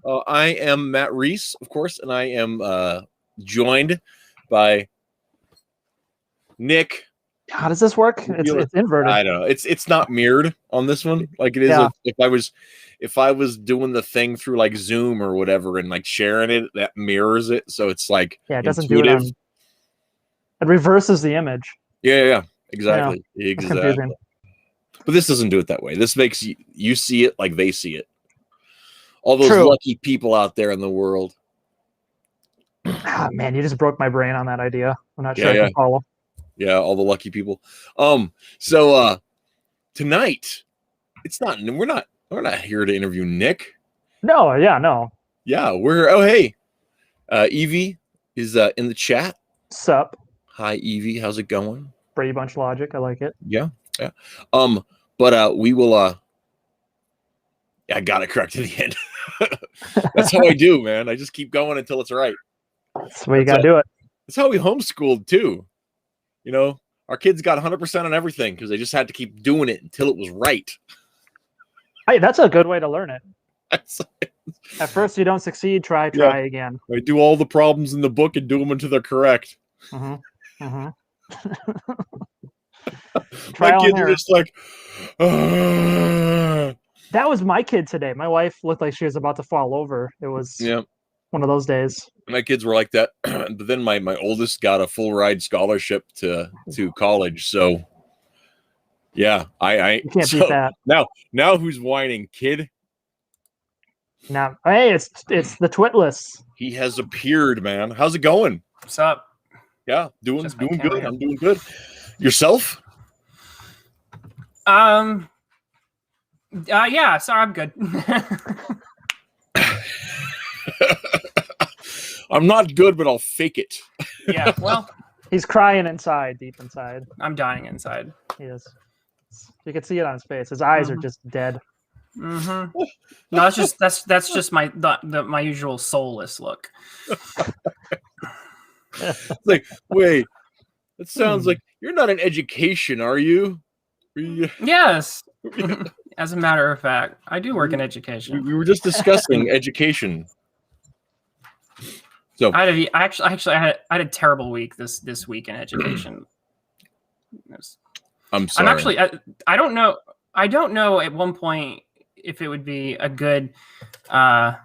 I am Matt Rhys, of course, and I am joined by Nick. How does this work? It's inverted. I don't know. It's not mirrored on this one like it is. Yeah. If I was doing the thing through like Zoom or whatever and like sharing it, that mirrors it, so it's like it doesn't intuitive. do it. It reverses the image. Yeah, exactly. Yeah, exactly. But this doesn't do it that way. This makes you see it like they see it. All those lucky people out there in the world. Ah, man, you just broke my brain on that idea. I'm not sure I can follow. Yeah, all the lucky people. So tonight, we're not here to interview Nick. No. Yeah, Evie is in the chat. Sup? Hi, Evie. How's it going? Brady Bunch logic. I like it. Yeah. But we will. I got it correct at the end. That's how I do, man. I just keep going until it's right. That's the way you gotta do it. That's how we homeschooled too. You know, our kids got 100% on everything because they just had to keep doing it until it was right. Hey, that's a good way to learn it. At first, you don't succeed. Try again. I do all the problems in the book and do them until they're correct. My kids are just like, That was my kid today. My wife looked like she was about to fall over. It was one of those days. My kids were like that. But then my oldest got a full ride scholarship to college. So yeah, I you can't beat that. Now who's whining, kid? Now, hey, it's the Twitlless. He has appeared, man. How's it going? What's up? Yeah, doing good. I'm doing good. Yourself? Yeah, so I'm good. I'm not good, but I'll fake it. Yeah, well, he's crying inside, deep inside. I'm dying inside. He is. You can see it on his face. His eyes are just dead. No, that's just my my usual soulless look. It's like, wait, that sounds like you're not in education, are you? Yes. As a matter of fact, I do work in education. We were just discussing education. So I had a terrible week this week in education. I'm sorry. I'm actually I don't know at one point if it would be a good time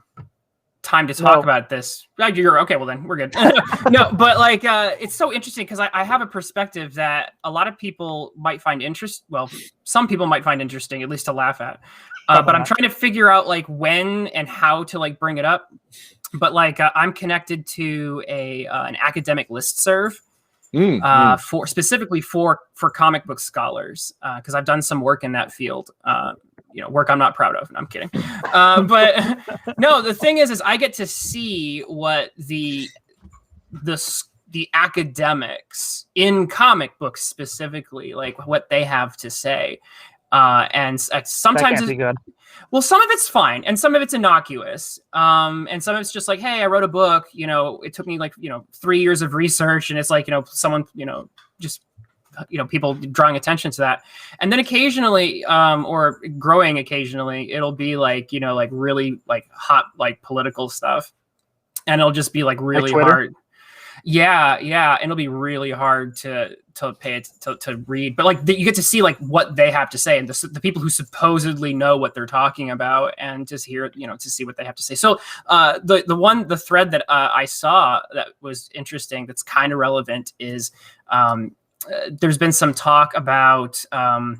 to talk about this. You're okay. Well, then we're good. No, but like it's so interesting because I have a perspective that a lot of people might find some people might find interesting, at least to laugh at. But I'm trying to figure out like when and how to like bring it up. But like I'm connected to an academic listserv for specifically for comic book scholars because I've done some work in that field. Work I'm not proud of. I'm kidding. But no, the thing is I get to see what the academics in comic books specifically, like what they have to say. And sometimes that can't be good. Well, some of it's fine, and some of it's innocuous, and some of it's just like, hey, I wrote a book. It took me like 3 years of research, and it's like someone just people drawing attention to that, and then occasionally, or growing occasionally, it'll be like like really like hot like political stuff, and it'll just be like really hard. Yeah, and it'll be really hard to pay it to read, but like you get to see like what they have to say, and the people who supposedly know what they're talking about, and just hear to see what they have to say. So the thread that I saw that was interesting, that's kind of relevant, is there's been some talk about or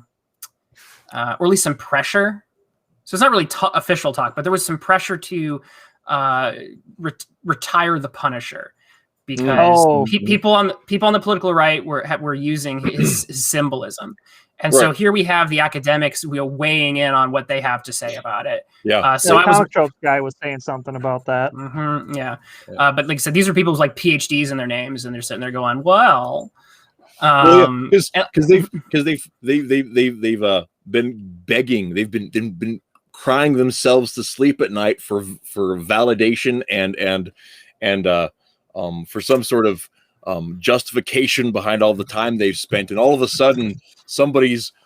at least some pressure. So it's not really official talk, but there was some pressure to retire the Punisher. Because people on the political right were using his symbolism, and so here we have the academics weighing in on what they have to say about it. Yeah. So the comic book guy was saying something about that. But like I said, these are people with like PhDs in their names, and they're sitting there going, "Well, because they've been begging, they've been crying themselves to sleep at night for validation and for some sort of justification behind all the time they've spent, and all of a sudden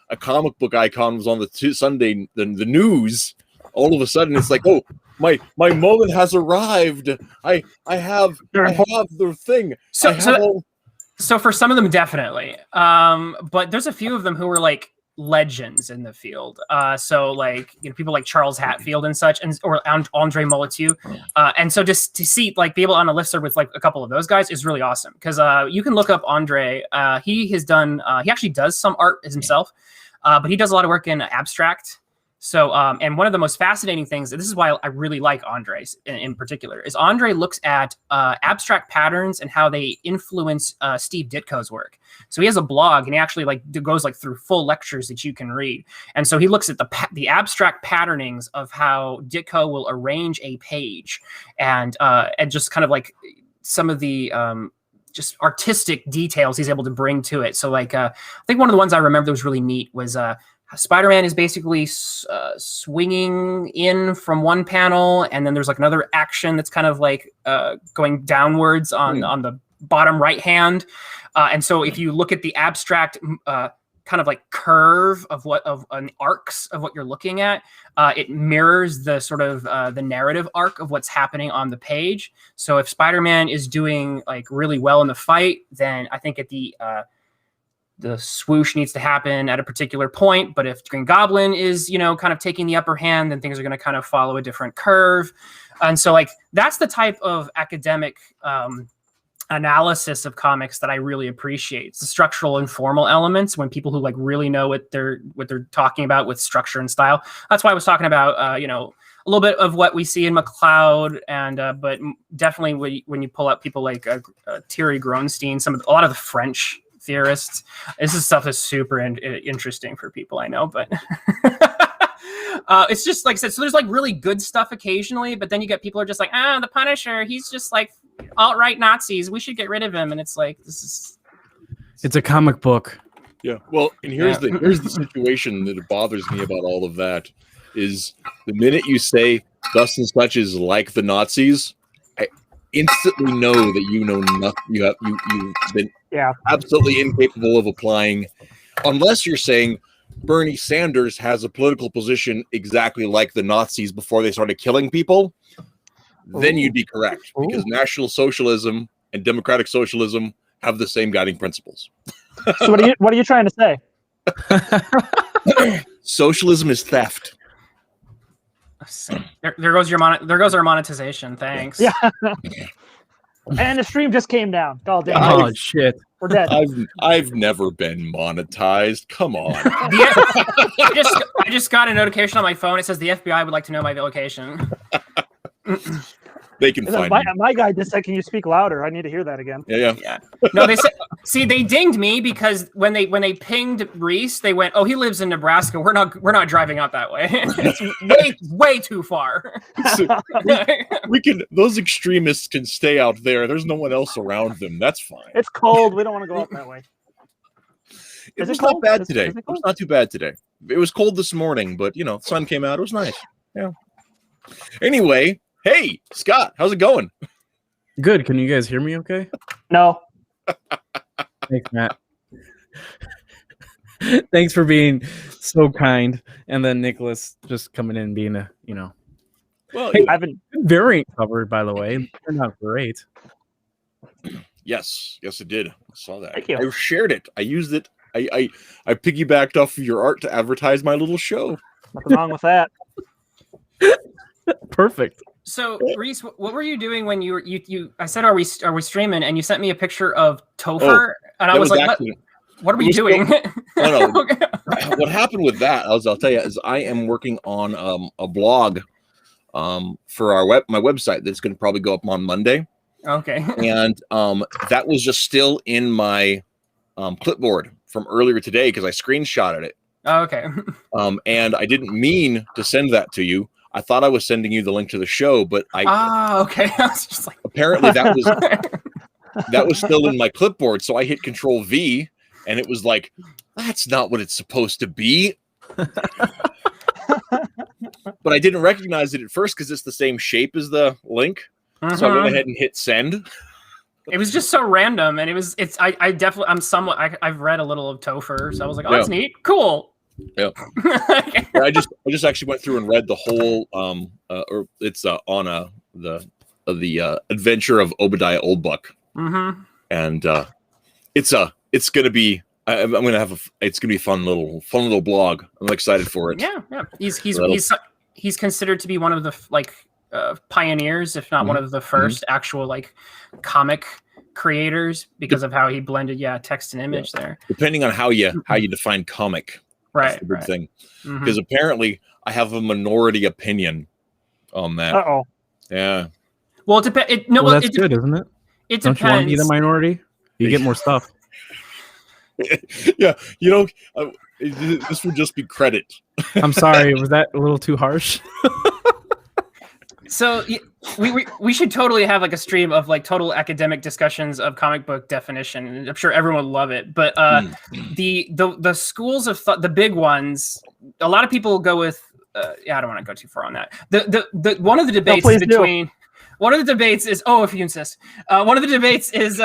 a comic book icon was on the Sunday the news. All of a sudden it's like, oh, my moment has arrived. I have the thing. So for some of them, definitely. But there's a few of them who were like legends in the field. So like, you know, people like Charles Hatfield and such, or Andre Molyneux. And so just to see, like, be able on a listserv with like a couple of those guys is really awesome. Because you can look up Andre. He has done, he actually does some art himself, but he does a lot of work in abstract. So, and one of the most fascinating things, and this is why I really like Andre in particular, is Andre looks at abstract patterns and how they influence Steve Ditko's work. So he has a blog, and he actually like goes like through full lectures that you can read. And so he looks at the abstract patternings of how Ditko will arrange a page, and just kind of like some of the just artistic details he's able to bring to it. So like, I think one of the ones I remember that was really neat was Spider-Man is basically swinging in from one panel, and then there's like another action that's kind of like going downwards on the bottom right hand. And so if you look at the abstract kind of like curve of an arcs of what you're looking at, it mirrors the sort of the narrative arc of what's happening on the page. So if Spider-Man is doing like really well in the fight, then I think at the swoosh needs to happen at a particular point. But if Green Goblin is, you know, kind of taking the upper hand, then things are going to kind of follow a different curve. And so like, that's the type of academic analysis of comics that I really appreciate. It's the structural and formal elements, when people who like really know what they're talking about with structure and style. That's why I was talking about, you know, a little bit of what we see in McCloud, and but definitely when you pull up people like Thierry Gronstein, a lot of the French theorists, this is stuff that's super interesting for people I know, but it's just like I said, so there's like really good stuff occasionally, but then you get people who are just like, the Punisher, he's just like alt-right Nazis, we should get rid of him. And it's like, it's a comic book. Yeah, well, and here's the situation that bothers me about all of that is the minute you say thus and such is like the Nazis, I instantly know that you know nothing. You've been absolutely incapable of applying, unless you're saying Bernie Sanders has a political position exactly like the Nazis before they started killing people. Then you'd be correct, because National Socialism and Democratic Socialism have the same guiding principles. So what are you trying to say? Socialism is theft. There goes our monetization. Thanks. Yeah. And the stream just came down. Oh, damn. Oh shit. We're dead. I've never been monetized. Come on. I just got a notification on my phone. It says the FBI would like to know my location. They can find me. My guy just said, "Can you speak louder? I need to hear that again." Yeah. No, they said. See, they dinged me because when they pinged Rhys, they went, "Oh, he lives in Nebraska. We're not driving out that way. It's way too far." So we can. Those extremists can stay out there. There's no one else around them. That's fine. It's cold. We don't want to go out that way. It was not bad today. It was not too bad today. It was cold this morning, but the sun came out. It was nice. Yeah. Anyway. Hey, Scott, how's it going? Good. Can you guys hear me okay? No. Thanks, Matt. Thanks for being so kind. And then Nicholas just coming in and being Well, hey, I've been variant covered, by the way. It turned out great. Yes, it did. I saw that. Thank you. I shared it. I used it. I piggybacked off of your art to advertise my little show. Nothing wrong with that. Perfect. So, Rhys, what were you doing when you? I said, "Are we streaming?" And you sent me a picture of Topher, and I was like, "What are we doing?" No. What happened with that? I'll tell you, is I am working on a blog for my website that's going to probably go up on Monday. Okay. And that was just still in my clipboard from earlier today because I screenshotted it. Oh, okay. And I didn't mean to send that to you. I thought I was sending you the link to the show, but okay. I was just like, apparently that was still in my clipboard. So I hit Control V, and it was like, that's not what it's supposed to be. But I didn't recognize it at first because it's the same shape as the link. So I went ahead and hit send. It was just so random, and I've read a little of Topher, so I was like, oh, that's neat, cool. Yeah. Yeah, I just actually went through and read the whole or it's on the adventure of Obadiah Oldbuck. Mm-hmm. And it's gonna be I'm gonna have it's gonna be a fun little blog. I'm excited for it. Yeah, yeah. He's considered to be one of the pioneers, if not one of the first actual comic creators, because of how he blended text and image there. Depending on how you define comic, right? That's the big thing. Mm-hmm. Because apparently I have a minority opinion on that. Uh-oh. Yeah. Well, it depends. That's good, isn't it? It Don't depends. you want to be the minority? You get more stuff. Yeah, this would just be credit. I'm sorry, was that a little too harsh? So we should totally have a stream of total academic discussions of comic book definition, and I'm sure everyone would love it. But the schools of thought, the big ones, a lot of people go with. I don't want to go too far on that. The one of the debates between. One of the debates is, if you insist, one of the debates is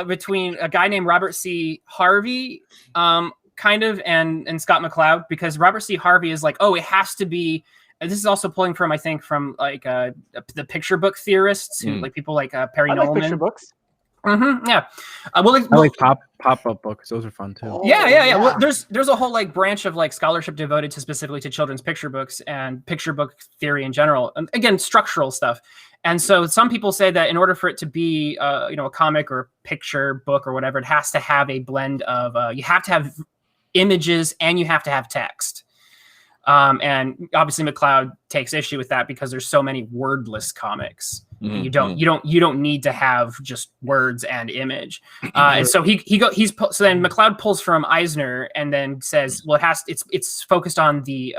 between a guy named Robert C. Harvey, and Scott McCloud, because Robert C. Harvey is it has to be. And this is also pulling from, I think, from the picture book theorists, who people like Perry Nolan. Picture books. Mm-hmm, yeah. I like pop-up books. Those are fun too. Yeah. Well, there's a whole branch of scholarship devoted to specifically to children's picture books and picture book theory in general. And again, structural stuff. And so some people say that in order for it to be, a comic or picture book or whatever, it has to have a blend of, you have to have images and you have to have text. And obviously McCloud takes issue with that because there's so many wordless comics. You don't need to have just words and image. And so so then McCloud pulls from Eisner and then says, well, it's focused on the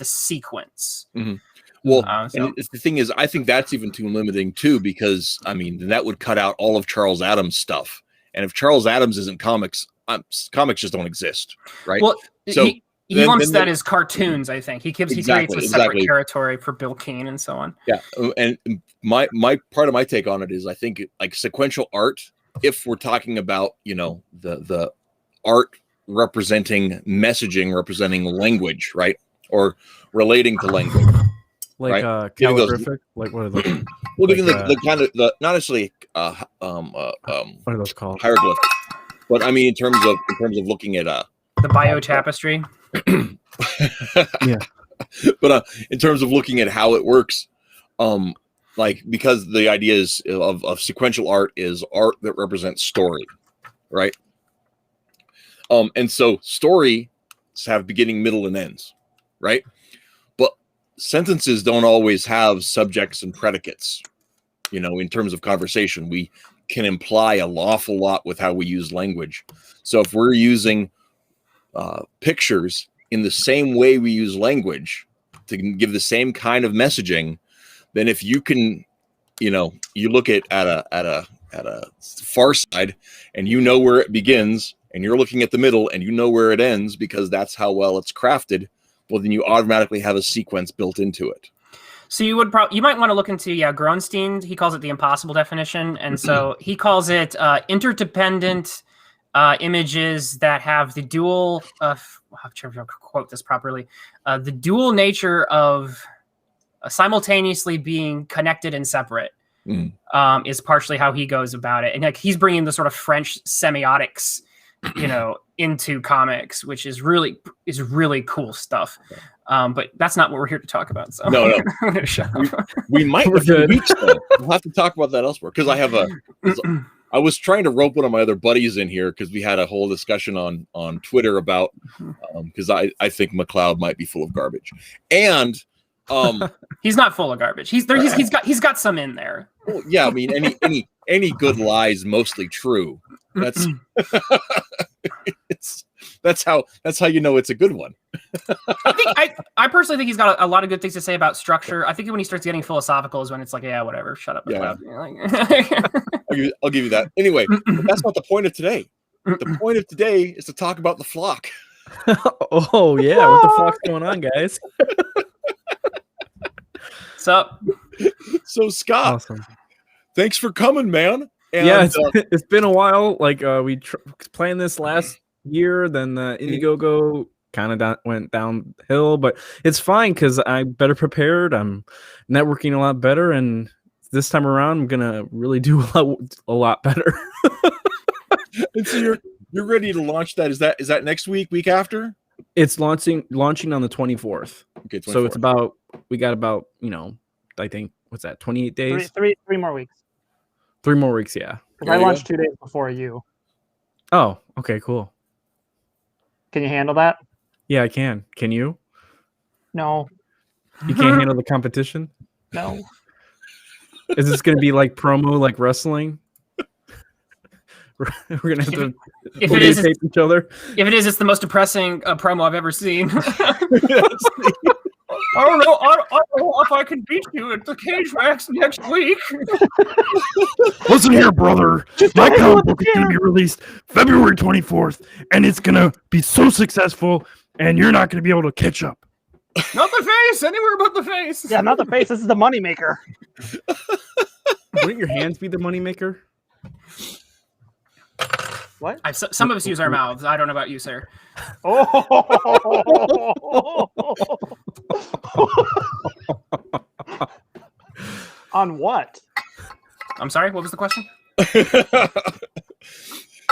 sequence. Mm-hmm. Well, and the thing is, I think that's even too limiting too, because that would cut out all of Charles Adams' stuff. And if Charles Adams isn't comics, comics just don't exist, right? Well, so he lumps that as cartoons. I think he creates a separate territory for Bill Keane and so on. Yeah, and my part of my take on it is, I think sequential art. If we're talking about the art representing messaging, representing language, right, or relating to language. Calligraphic, what are those? Well, giving the kind of not necessarily what are those called? Hieroglyph, but in terms of looking at the bio tapestry. Yeah, but in terms of looking at how it works, because the idea is of sequential art is art that represents story, right? And so stories have beginning, middle, and ends, right? Sentences don't always have subjects and predicates. In terms of conversation, we can imply an awful lot with how we use language. So if we're using pictures in the same way we use language to give the same kind of messaging, then if you can, you look at a far side and where it begins, and you're looking at the middle and where it ends, because that's how well it's crafted. Well, then you automatically have a sequence built into it. So you might want to look into Gronstein. He calls it the impossible definition, and so he calls it interdependent images that have the dual. I'm trying to quote this properly. The dual nature of simultaneously being connected and separate is partially how he goes about it, and he's bringing the sort of French semiotics, into comics, which is really cool stuff. But that's not what we're here to talk about. So no. I'm gonna shut up. We might in a few weeks though. We'll have to talk about that elsewhere, because I was trying to rope one of my other buddies in here because we had a whole discussion on Twitter about because I think McCloud might be full of garbage, and he's not full of garbage. He's got some in there. Well, yeah, any good lie is mostly true. That's that's how it's a good one. I personally think he's got a lot of good things to say about structure. I think when he starts getting philosophical is when it's whatever, shut up. Yeah. I'll give you that. Anyway, that's not the point of today. The point of today is to talk about the flock. Oh yeah, what the flock's going on, guys? So Scott, awesome. Thanks for coming, man. And, it's been a while. We planned this last year. Then the Indiegogo kind of went downhill, but it's fine because I'm better prepared. I'm networking a lot better, and this time around, I'm gonna really do a lot better. And so you're ready to launch that. Is that next week after? It's launching on the 24th. Okay, 24th. So it's we got about, I think, what's that, 28 days? Three more weeks. 3 more weeks, yeah. Because I launched 2 days before you. Oh, okay, cool. Can you handle that? Yeah, I can. Can you? No. You can't handle the competition? No. Is this going to be like promo, like wrestling? We're going to have to tape each other? If it is, it's the most depressing promo I've ever seen. I don't know if I can beat you at the cage match next week. Listen here, brother. My comic book is going to be released February 24th, and it's going to be so successful, and you're not going to be able to catch up. Not the face, anywhere but the face. Yeah, not the face. This is the moneymaker. Wouldn't your hands be the moneymaker? What? Some of us use our mouths. I don't know about you, sir. On what? I'm sorry. What was the question?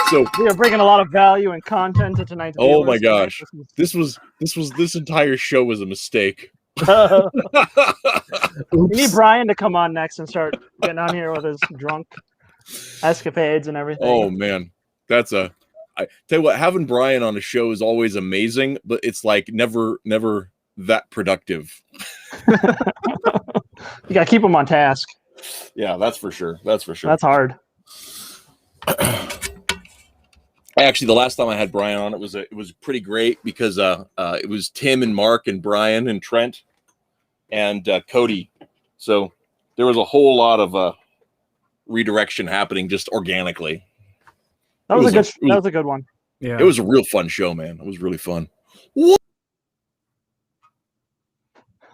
So we are bringing a lot of value and content to tonight's. Oh my gosh, this entire show was a mistake. We need Brian to come on next and start getting on here with his drunk escapades and everything. Oh man, I tell you what, having Brian on a show is always amazing, but it's like never that productive. You gotta keep him on task. Yeah, that's for sure. That's hard. Actually, the last time I had Brian on, it was pretty great because it was Tim and Mark and Brian and Trent and Cody. So there was a whole lot of redirection happening just organically. That was a good one. Yeah, it was a real fun show, man. It was really fun. What?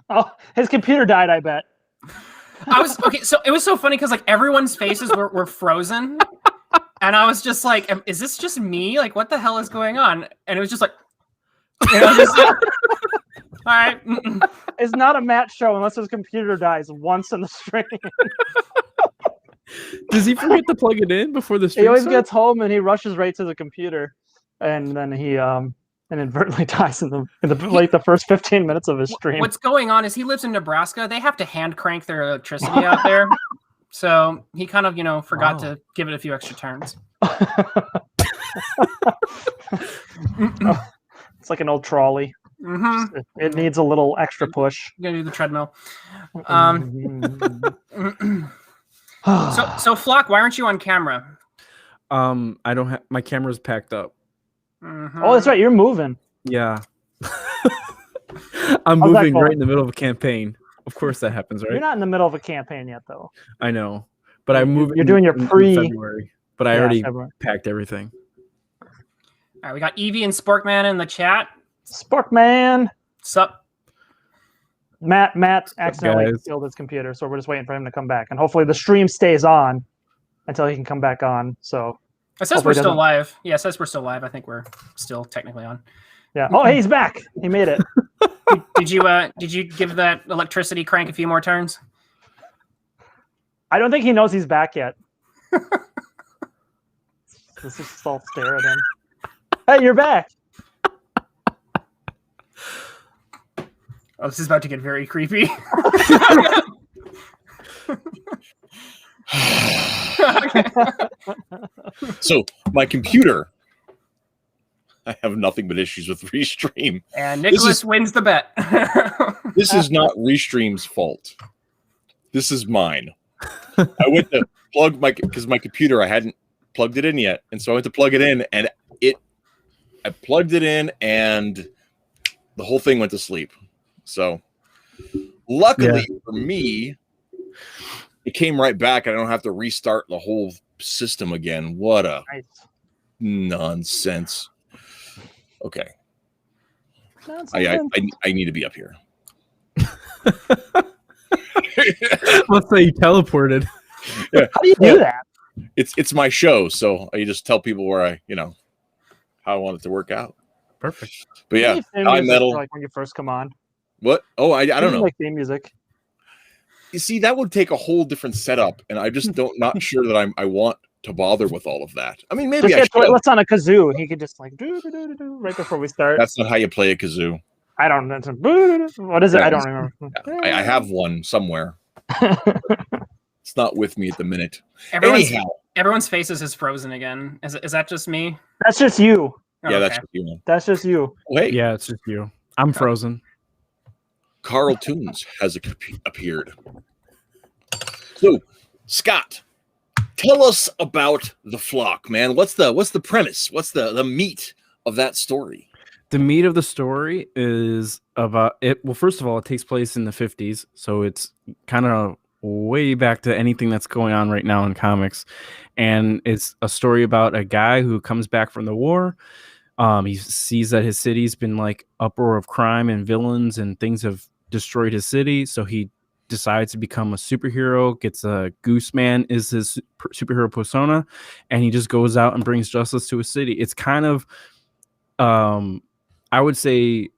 Oh, his computer died, I bet. So it was so funny because like everyone's faces were frozen. And I was just like, is this just me? Like, what the hell is going on? And it was just like, all right. It's not a Matt show unless his computer dies once in the stream. Does he forget to plug it in before the stream? He always gets home and he rushes right to the computer, and then he inadvertently dies in the first 15 minutes of his stream. What's going on is he lives in Nebraska. They have to hand crank their electricity out there. So he kind of, forgot to give it a few extra turns. It's like an old trolley. Mm-hmm. It needs a little extra push. You gotta do the treadmill. So Flock, why aren't you on camera? I don't have my camera's packed up. Mm-hmm. Oh, that's right. You're moving. Yeah. I'm moving right in the middle of a campaign. Of course that happens, right? You're not in the middle of a campaign yet, though. I know, but I'm moving. You're doing your in February, but I already packed everything. All right, we got Evie and Sporkman in the chat. Sporkman, sup? Matt accidentally killed his computer, so we're just waiting for him to come back, and hopefully the stream stays on until he can come back on. So it says we're still live. Yeah, it says we're still live. I think we're still technically on. Yeah. Oh, hey, he's back. He made it. Did you give that electricity crank a few more turns? I don't think he knows he's back yet. This is all stare at him. Hey, you're back. Oh, this is about to get very creepy. So my computer, I have nothing but issues with Restream. And Nicholas wins the bet. This is not Restream's fault. This is mine. I went to plug because my computer, I hadn't plugged it in yet. And so I went to plug it in, and I plugged it in, and the whole thing went to sleep. So luckily for me, it came right back, and I don't have to restart the whole system again. What a nonsense. Okay. I need to be up here. Let's say you teleported. Yeah. How do you do that? It's my show, so I just tell people where how I want it to work out. Perfect. But yeah, Theme High music Metal. for, like when you first come on. What? Oh, I don't know. Like theme music. You see, that would take a whole different setup, and I just not sure that I want to bother with all of that. I mean, maybe Just I get should. Twitlless on a kazoo. He could just like do right before we start. That's not how you play a kazoo. I don't know. What is it? I don't remember. I have one somewhere. It's not with me at the minute. Everyone's faces is frozen again. Is that just me? That's just you. Yeah, that's just you. That's just you. Oh, hey, Yeah, it's just you. I'm frozen. Carl Toons has appeared. So, Scott, tell us about The Flock, man. What's the premise? What's the meat of that story? The meat of the story is about it. Well, first of all, it takes place in the 50s, so it's kind of way back to anything that's going on right now in comics. And it's a story about a guy who comes back from the war. He sees that his city's been like uproar of crime and villains and things have destroyed his city. So he decides to become a superhero, gets a Goose Man is his superhero persona, and he just goes out and brings justice to his city. It's kind of, I would say,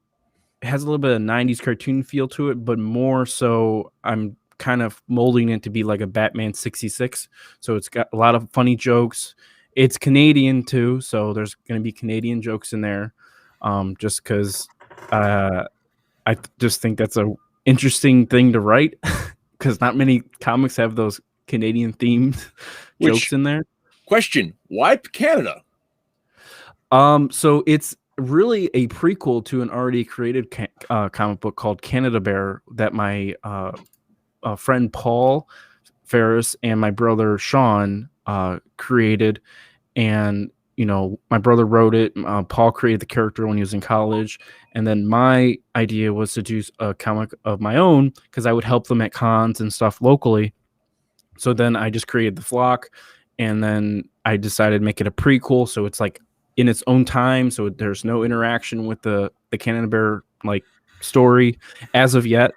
it has a little bit of 90s cartoon feel to it, but more so I'm kind of molding it to be like a Batman 66. So it's got a lot of funny jokes. It's Canadian too, so there's going to be Canadian jokes in there. Just because I just think that's a interesting thing to write, because not many comics have those Canadian themed jokes in there. Question: why Canada? So it's really a prequel to an already created comic book called Canada Bear that my friend Paul Ferris and my brother Sean created. And my brother wrote it. Paul created the character when he was in college, and then my idea was to do a comic of my own because I would help them at cons and stuff locally. So then I just created The Flock, and then I decided to make it a prequel, so it's like in its own time, so there's no interaction with the Canada Bear like story as of yet.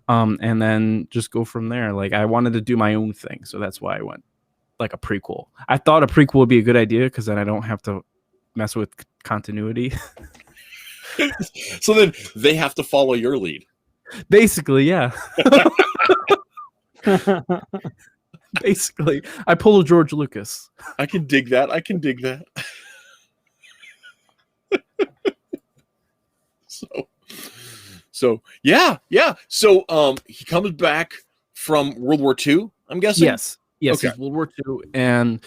And then just go from there. Like I wanted to do my own thing, so that's why I went like a prequel. I thought a prequel would be a good idea because then I don't have to mess with continuity. So then they have to follow your lead. Basically, yeah. Basically, I pull a George Lucas. I can dig that. So yeah. So he comes back from World War II, I'm guessing. Yes, okay. He's World War II, and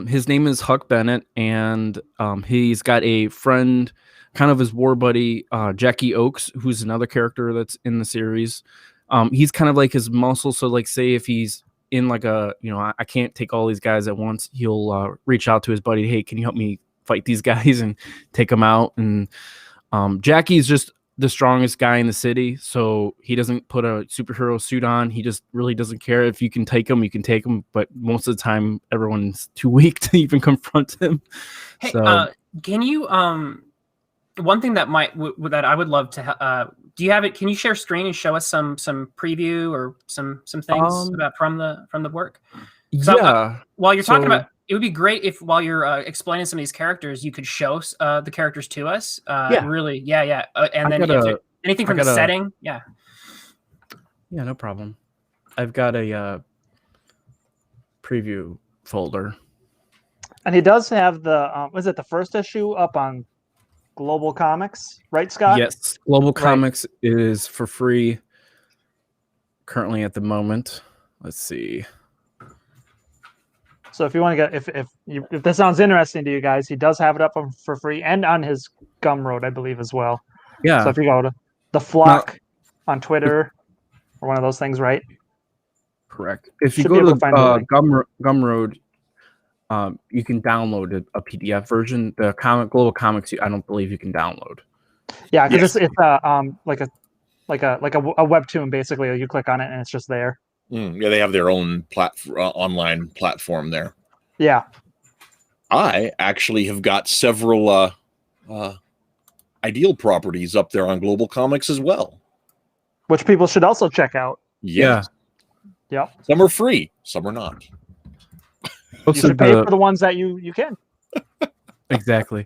his name is Huck Bennett, and he's got a friend, kind of his war buddy, Jackie Oakes, who's another character that's in the series. He's kind of like his muscle. So like, say if he's in like a, I can't take all these guys at once, he'll reach out to his buddy, hey, can you help me fight these guys and take them out? And Jackie's just the strongest guy in the city, so he doesn't put a superhero suit on. He just really doesn't care. If you can take him, you can take him, but most of the time everyone's too weak to even confront him. Hey, so can you one thing that that I would love to do you have it? Can you share screen and show us some preview or some things about from the work? So, yeah. While you're talking about, it would be great if while you're explaining some of these characters, you could show the characters to us. Yeah. Really, yeah. And then anything from the setting, yeah. Yeah, no problem. I've got a preview folder. And he does have the was it the first issue up on Global Comics, right, Scott? Yes, Global Comics is for free currently at the moment. Let's see. So if you want to get if this sounds interesting to you guys, he does have it up for free and on his Gumroad, I believe, as well. Yeah. So if you go to The Flock on Twitter or one of those things, right? Correct. If you go to Gumroad, you can download a PDF version. The Global Comics, I don't believe you can download. Yeah, because it's like a webtoon basically. You click on it and it's just there. Yeah, they have their own online platform there. Yeah. I actually have got several Ideal properties up there on Global Comics as well, which people should also check out. Yeah. Some are free, some are not. You should pay for the ones that you can. Exactly.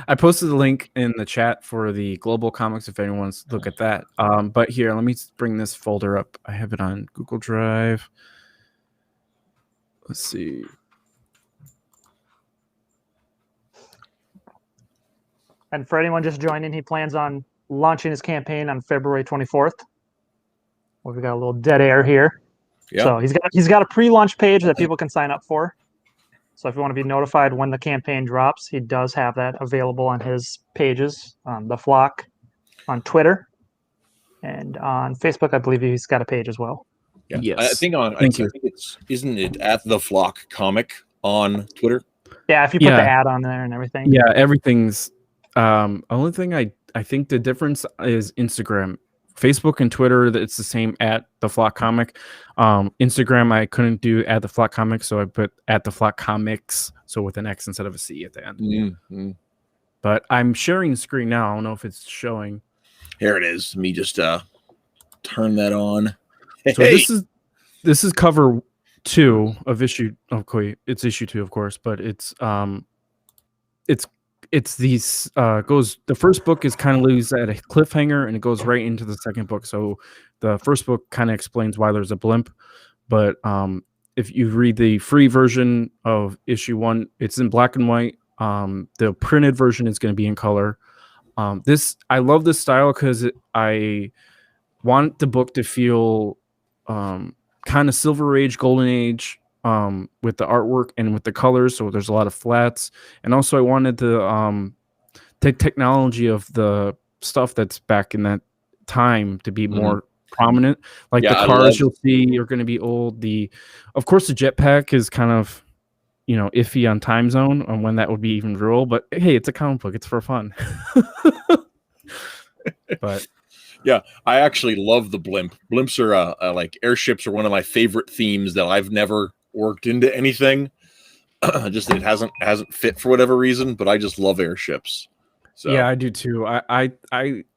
I posted the link in the chat for the global comics if anyone wants to look at that. But here, let me bring this folder up. I have it on Google Drive. Let's see. And for anyone just joining, he plans on launching his campaign on February 24th. Well, we got a little dead air here. Yeah. So he's got a pre-launch page that people can sign up for. So if you want to be notified when the campaign drops, he does have that available on his pages, on The Flock, on Twitter, and on Facebook. I believe he's got a page as well. Yeah. Yes. I think isn't it at The Flock Comic on Twitter? Yeah, if you put the ad on there and everything. Yeah, everything's only thing I think the difference is Instagram. Facebook and Twitter, it's the same at The Flock Comic. Instagram, I couldn't do at The Flock Comic, so I put at The Flock Comics, so with an X instead of a C at the end. Mm-hmm. But I'm sharing the screen now. I don't know if it's showing. Here it is. Let me just turn that on. So this is cover 2 of issue. Okay, it's issue 2, of course, but it's these goes. The first book is kind of leaves at a cliffhanger, and it goes right into the second book. So the first book kind of explains why there's a blimp, but if you read the free version of issue 1, it's in black and white. The printed version is going to be in color. I love this style because I want the book to feel kind of Silver Age, Golden Age. With the artwork and with the colors, so there's a lot of flats, and also I wanted the technology of the stuff that's back in that time to be more prominent. Like the cars you'll see are going to be old. Of course, the jetpack is kind of iffy on time zone on when that would be even real. But hey, it's a comic book; it's for fun. But yeah, I actually love the blimp. Blimps are like airships are one of my favorite themes that I've never worked into anything. Just it hasn't fit for whatever reason, but I just love airships. So yeah, I do too. I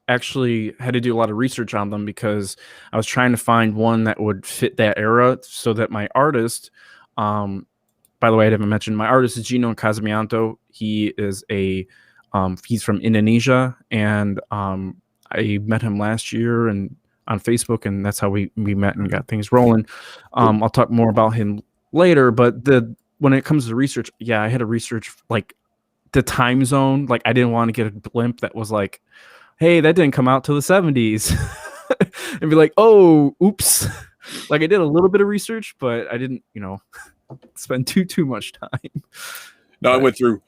actually had to do a lot of research on them because I was trying to find one that would fit that era, so that my artist, by the way, I haven't mentioned my artist is Gino Casamianto. He is he's from Indonesia, and I met him last year and on Facebook, and that's how we met and got things rolling. I'll talk more about him later, but when it comes to research, I had to research like the time zone. Like I didn't want to get a blimp that was like, hey, that didn't come out till the 70s and be like, oh, oops. Like I did a little bit of research, but I didn't, spend too much time. No, I went through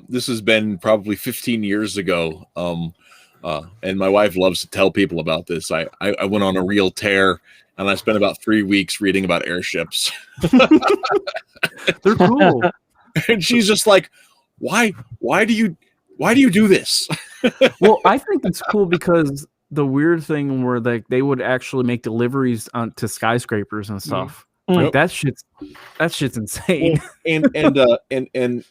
this has been probably 15 years ago. And my wife loves to tell people about this. I went on a real tear, and I spent about 3 weeks reading about airships. They're cool. And she's just like, why do you do this? Well, I think it's cool because the weird thing where they would actually make deliveries to skyscrapers and stuff. Like that shit's insane. And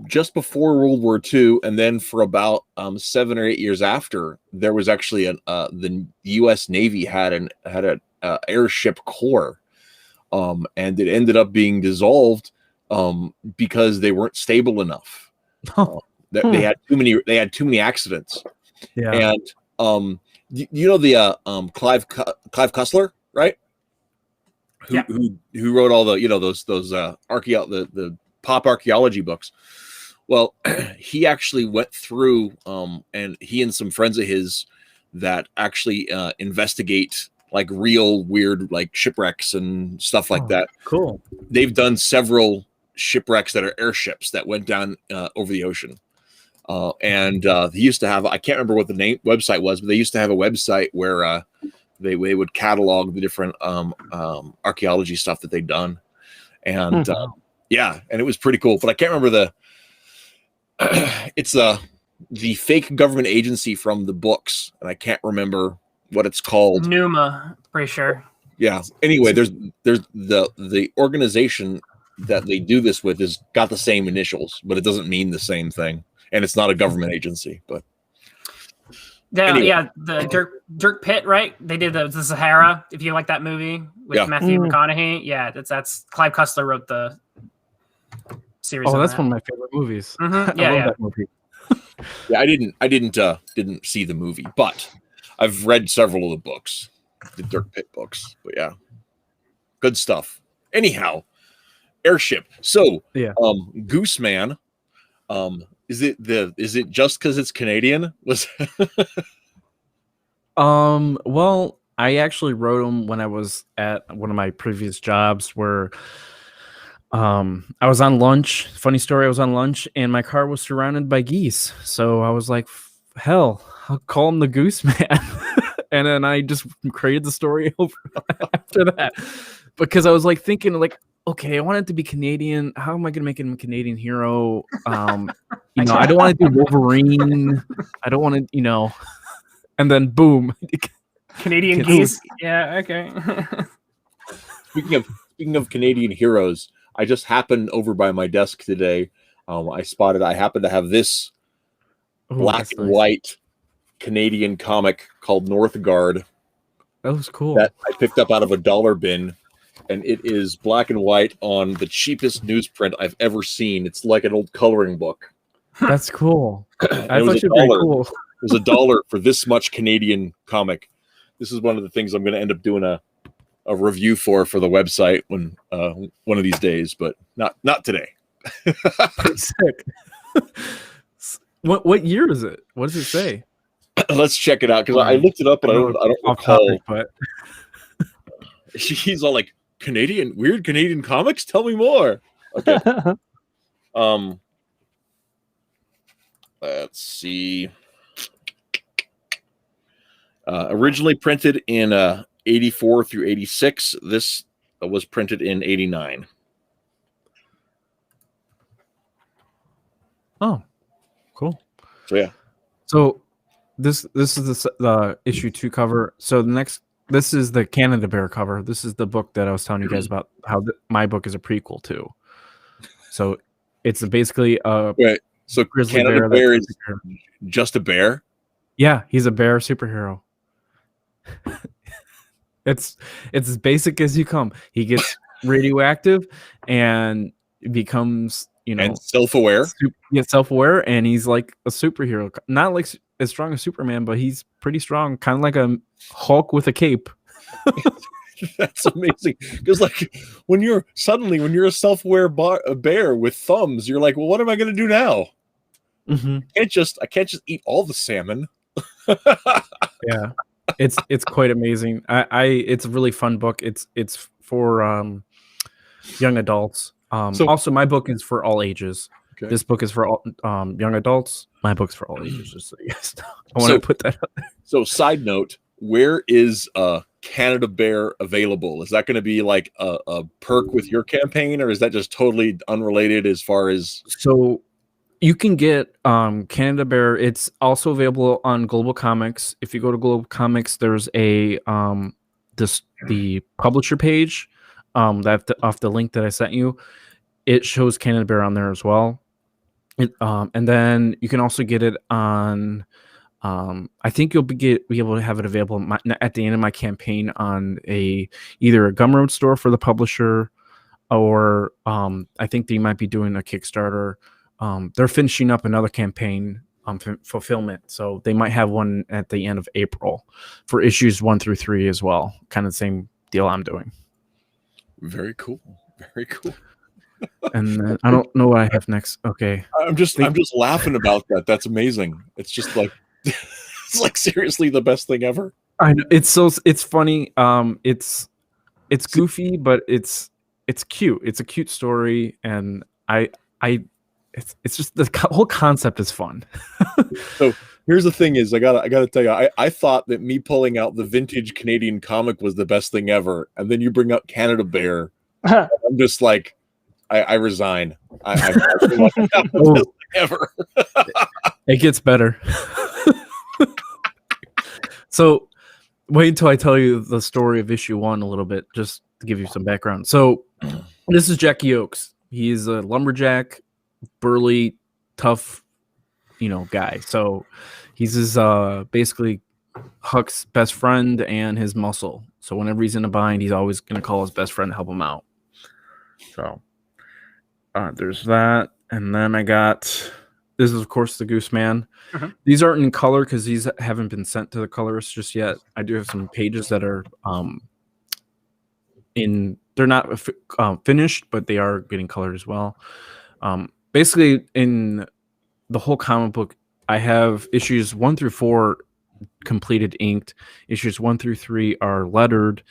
just before World War II, and then for about 7 or 8 years after, there was actually the U.S. Navy had an airship corps, and it ended up being dissolved because they weren't stable enough. They had too many accidents. Yeah. And the Clive Cussler, right? Who wrote all the those the pop archaeology books. Well, he actually went through and he and some friends of his that actually investigate like real weird like shipwrecks and stuff like that. Cool. They've done several shipwrecks that are airships that went down over the ocean. And they used to have, I can't remember what the website was, but they used to have a website where they would catalog the different archaeology stuff that they'd done. And and it was pretty cool. But I can't remember it's the fake government agency from the books, and I can't remember what it's called. Numa, pretty sure. Yeah. Anyway, there's the organization that they do this with has got the same initials, but it doesn't mean the same thing. And it's not a government agency, but yeah, the Dirk Pitt, right? They did the Sahara. If you like that movie with Matthew McConaughey, that's Clive Cussler wrote the series. Oh, that's one of my favorite movies. Mm-hmm. I love that movie. Yeah, I didn't see the movie, but I've read several of the books, the Dirk Pitt books. But yeah, good stuff. Anyhow, Airship. So, Yeah. Gooseman. Is it just because it's Canadian? Well, I actually wrote them when I was at one of my previous jobs where I was on lunch. Funny story, I was on lunch and my car was surrounded by geese. So I was like, hell, I'll call him the Goose Man. And then I just created the story over after that. Because I was like thinking like, okay, I want it to be Canadian. How am I gonna make him a Canadian hero? You know, I don't want to do Wolverine. I don't want to, you know, and then boom. Canadian geese. Yeah, okay. Speaking of Canadian heroes, I just happened over by my desk today. I happen to have this black and white Canadian comic called Northgard That was cool. that I picked up out of a dollar bin, and it is black and white on the cheapest newsprint I've ever seen. It's like an old coloring book. That's cool. I It was thought you'd be $1. cool. It was $1 for this much Canadian comic. This is one of the things I'm going to end up doing a review for the website when one of these days, but not today. Sick. What year is it? What does it say? Let's check it out because I looked it up, but I don't off recall. topic, but He's all like weird Canadian comics. Tell me more. Okay. Let's see. Originally printed in 84 through 86. This was printed in 89. oh, cool. So yeah. So this is the issue 2 cover. So this is the Canada Bear cover. This is the book that I was telling you guys about how my book is a prequel to. So it's basically a Right. So grizzly Canada bear Bear is just a bear. yeah, he's a bear superhero. It's as basic as you come. He gets radioactive and becomes, And self-aware. self-aware, and he's like a superhero. Not like as strong as Superman, but he's pretty strong, kind of like a Hulk with a cape. That's amazing. Because like when you're a self-aware bear with thumbs, you're like, well, what am I going to do now? Mm-hmm. I can't just eat all the salmon. Yeah, it's quite amazing. It's a really fun book. It's for young adults. Also, my book is for all ages. Okay. This book is for all young adults. My book's for all ages. Just so you guys know. I want to put that out there. So, side note: where is Canada Bear available? Is that going to be like a perk with your campaign, or is that just totally unrelated as far as? So you can get Canada Bear. It's also available on Global Comics. If you go to Global Comics, there's a the publisher page off the link that I sent you. It shows Canada Bear on there as well. And then you can also get it on. I think you'll be able to have it available at the end of my campaign on either a Gumroad store for the publisher, or I think they might be doing a Kickstarter. They're finishing up another campaign fulfillment, so they might have one at the end of April for issues 1 through 3 as well. Kind of the same deal I'm doing. Very cool. Very cool. And then, I don't know what I have next. Okay, I'm just laughing about that. That's amazing. It's just like it's like seriously the best thing ever. I know, it's funny. It's goofy, but it's cute. It's a cute story, and it's just the whole concept is fun. So here's the thing: is I gotta tell you, I thought that me pulling out the vintage Canadian comic was the best thing ever, and then you bring up Canada Bear. I'm just like, I resign. I feel like that was the best thing ever. It gets better. So wait until I tell you the story of issue 1 a little bit, just to give you some background. So this is Jackie Oakes. He's a lumberjack, burly, tough, guy. So he's his basically Huck's best friend and his muscle. So whenever he's in a bind, he's always going to call his best friend to help him out. So there's that. And then I got This is, of course, the Goose Man. Mhm. These aren't in color because these haven't been sent to the colorist just yet. I do have some pages that are they're not finished, but they are getting colored as well. Basically, in the whole comic book, I have issues 1 through 4 completed inked. Issues 1 through 3 are lettered,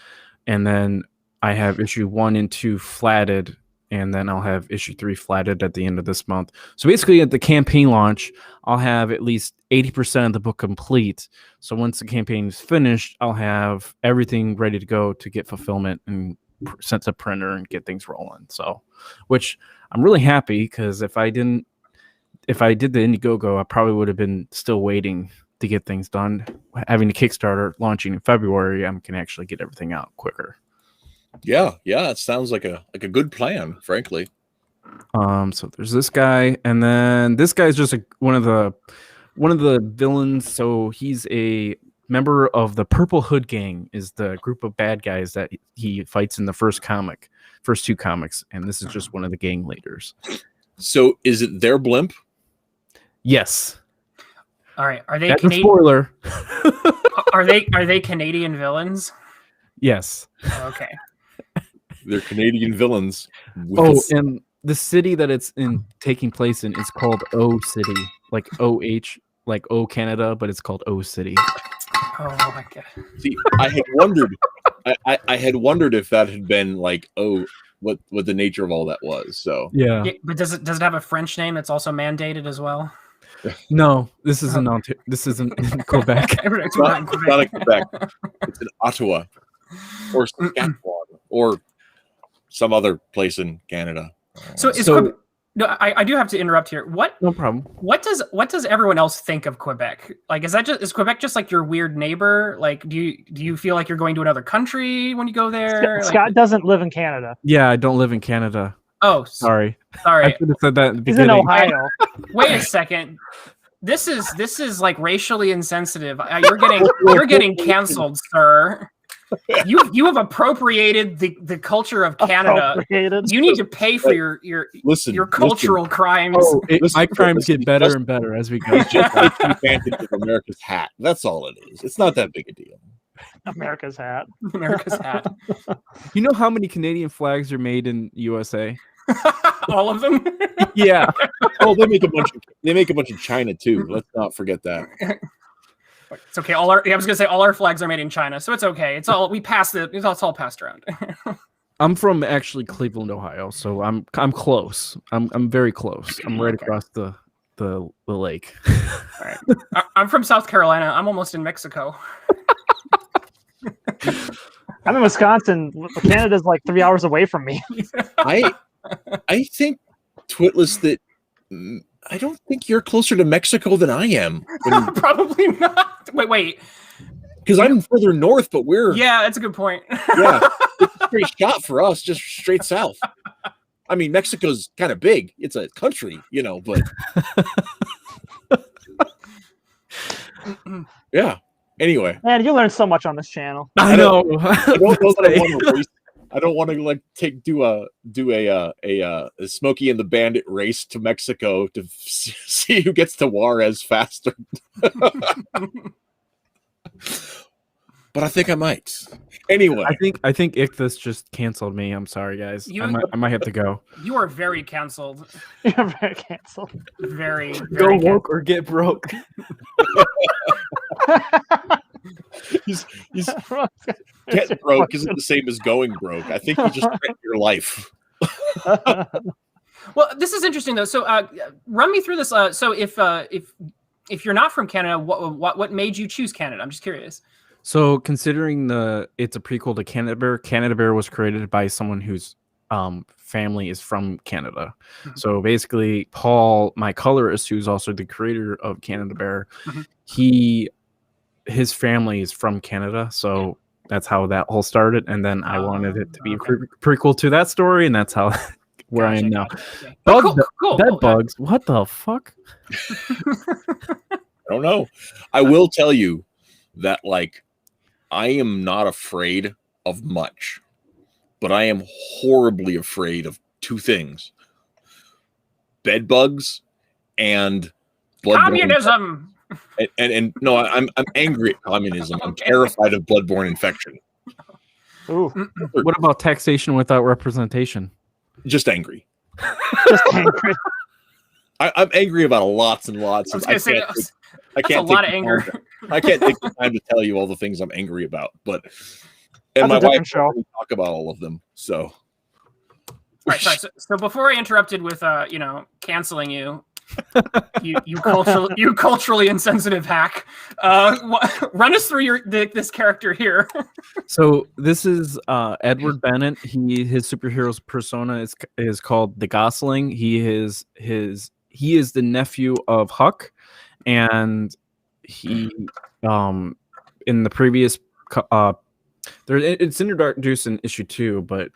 and then I have issue 1 and 2 flatted, and then I'll have issue 3 flatted at the end of this month. So basically, at the campaign launch, I'll have at least 80% of the book complete. So once the campaign is finished, I'll have everything ready to go to get fulfillment and sent to printer and get things rolling. So, which I'm really happy, because if I did the Indiegogo, I probably would have been still waiting to get things done. Having the Kickstarter launching in February, I can actually get everything out quicker. Yeah, it sounds like a good plan, frankly. So there's this guy, and then this guy's just one of the villains. So he's a member of the Purple Hood Gang, is the group of bad guys that he fights in the first 2 comics, and this is just one of the gang leaders. So is it their blimp? Yes. All right. Are they That's a Canadian? spoiler. Are they Canadian villains? Yes. Okay. They're Canadian villains. And the city that it's taking place in is called O City, like OH, like O Canada, but it's called O City. Oh my god. See, I had wondered. I had wondered if that had been like, what the nature of all that was. So Yeah. But does it have a French name that's also mandated as well? No, this isn't this isn't in Quebec. It's not in Quebec. It's in Ottawa or Saskatchewan or some other place in Canada. So Quebec, no, I do have to interrupt here. No problem. What does everyone else think of Quebec? Like, is Quebec just like your weird neighbor? Like, do you feel like you're going to another country when you go there? Scott doesn't live in Canada. Yeah, I don't live in Canada. Oh, sorry. Sorry. I should have said that at the He's in beginning. Ohio. Wait a second. This is like racially insensitive. You're getting canceled, sir. You have appropriated the culture of Canada. You need to pay for your cultural crimes. My crimes get better and better as we go. It's just like the advantage of America's hat. That's all it is. It's not that big a deal. America's hat. America's hat. You know how many Canadian flags are made in USA? All of them. Yeah. Oh, they make a bunch of China too. Let's not forget that. It's okay. I was gonna say all our flags are made in China, so it's okay. It's all It's all passed around. I'm from actually Cleveland, Ohio, so I'm close. I'm very close. I'm right across the lake. All right. I'm from South Carolina. I'm almost in Mexico. I'm in Wisconsin. Canada's like 3 hours away from me. I think, Twitlless, that I don't think you're closer to Mexico than I am. Probably not. Wait. Because I'm further north, but we're... Yeah, that's a good point. Yeah, it's a straight shot for us, just straight south. I mean, Mexico's kind of big. It's a country, but... Yeah. Anyway. Man, you learn so much on this channel. I know. I don't know that I want to race. I don't want to do a Smokey and the Bandit race to Mexico to see who gets to Juarez faster. But I think I might. Anyway, I think Ichthus just canceled me. I'm sorry, guys. I might have to go. You are very canceled. You're very canceled. Very Go canceled. woke or get broke. he's getting broke isn't the same as going broke. I think you just threatened your life. Well, this is interesting though. So, run me through this. So, if you're not from Canada, what made you choose Canada? I'm just curious. So, considering it's a prequel to Canada Bear. Canada Bear was created by someone whose family is from Canada. Mm-hmm. So basically, Paul, my colorist, who's also the creator of Canada Bear, mm-hmm. His family is from Canada, so that's how that all started. And then I wanted it to be a prequel to that story, and that's how where I am now. Cool. Bed bugs. What the fuck? I don't know. I will tell you that, I am not afraid of much, but I am horribly afraid of two things: bed bugs and Bloodborne. Communism. And no, I'm angry at communism. I'm terrified of bloodborne infection. Ooh, What about taxation without representation? Just angry. just angry. I'm angry about lots and lots. I was gonna say I that's can't a lot of take the anger. time I can't take the time to tell you all the things I'm angry about, but and That's my a wife different show. will talk about all of them. So, Right, sorry. So before I interrupted with canceling you, you culturally insensitive hack, run us through this character here. So this is Edward Bennett. His superhero's persona is called the Gosling. He is the nephew of Huck, and he in the previous it's introduced in issue 2, but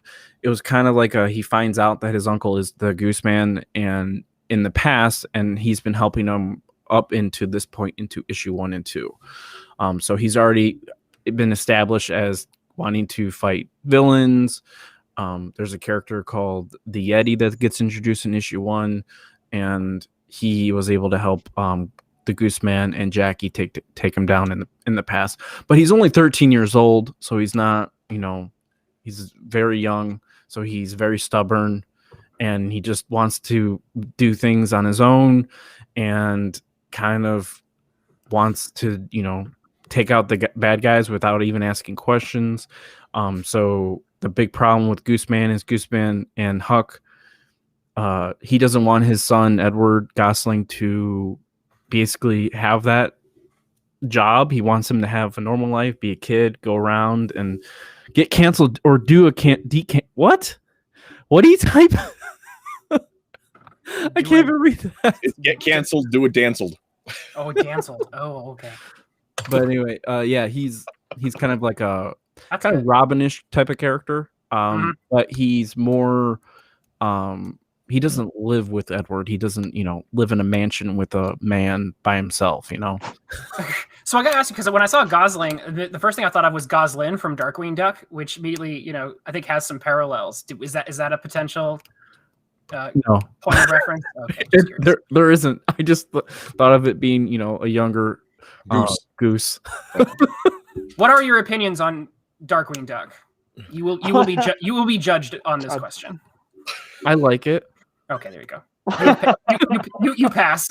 it was kind of like he finds out that his uncle is the Gooseman, and in the past, and he's been helping him up into this point into issue 1 and 2. So he's already been established as wanting to fight villains. There's a character called the Yeti that gets introduced in issue 1, and he was able to help the Gooseman and Jackie take him down in the past. But he's only 13 years old, so he's not, he's very young, so he's very stubborn, and he just wants to do things on his own and kind of wants to, take out the bad guys without even asking questions. So the big problem with Gooseman and Huck, he doesn't want his son, Edward Gosling, to basically have that job. He wants him to have a normal life, be a kid, go around and get canceled or do a what? What do you type? I can't even read that. it's get canceled, do it danceled. Oh, canceled. Oh, okay. But anyway, yeah, he's kind of like a That's kind of good. Robin-ish type of character. But he's more he doesn't live with Edward. He doesn't, live in a mansion with a man by himself, So I got to ask you, because when I saw Gosling, the first thing I thought of was Goslin from Darkwing Duck, which immediately, I think has some parallels. Is that a potential No. point of reference? Okay, just curious. There isn't. I just thought of it being, a younger goose. What are your opinions on Darkwing Duck? You will be judged on this question. I like it. Okay, there you go. You pass.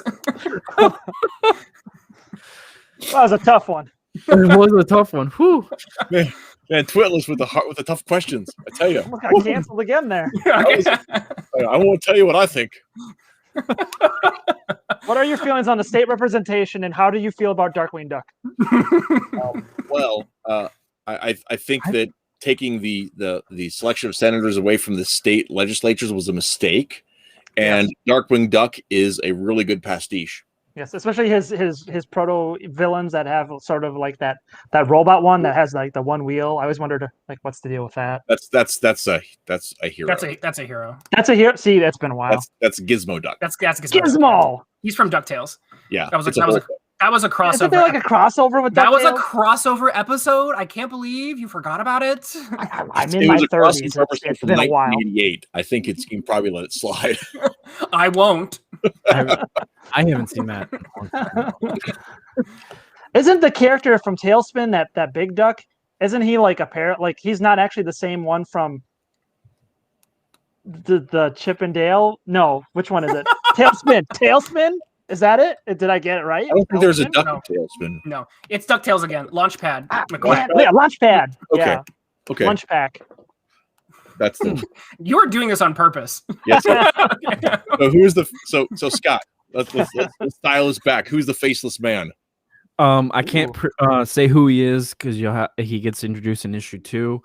That was a tough one. It was a tough one. Whew. Man, Twitlless with the tough questions. I tell you, Look, I canceled again there. I won't tell you what I think. What are your feelings on the state representation, and how do you feel about Darkwing Duck? I think that taking the selection of senators away from the state legislatures was a mistake, and Darkwing Duck is a really good pastiche. Yes, especially his proto villains that have sort of like that robot one that has like the one wheel. I always wondered like what's the deal with that. That's a hero. That's a hero. That's a hero. See, that's been a while. That's Gizmo Duck. That's Gizmo. Gizmo. He's from DuckTales. Yeah, That was a crossover. Isn't there like a crossover with That was a DuckTales? crossover episode. I can't believe you forgot about it. I'm in my 30s. It's been a while. 1988. I think you can probably let it slide. I won't. I haven't seen that. Isn't the character from Tailspin that big duck? Isn't he like a parrot? Like he's not actually the same one from the Chip and Dale? No, which one is it? Tailspin. Tailspin? Is that it? Did I get it right? I don't think there's a Tailspin? duck in Tailspin. No, it's DuckTales again. Launchpad. Yeah, Launchpad. Okay. Yeah. Okay, Lunch pack. that's the You are doing this on purpose. yes. So who's the so Scott? Let's dial this back. Who's the faceless man? I can't say who he is because he gets introduced in issue 2,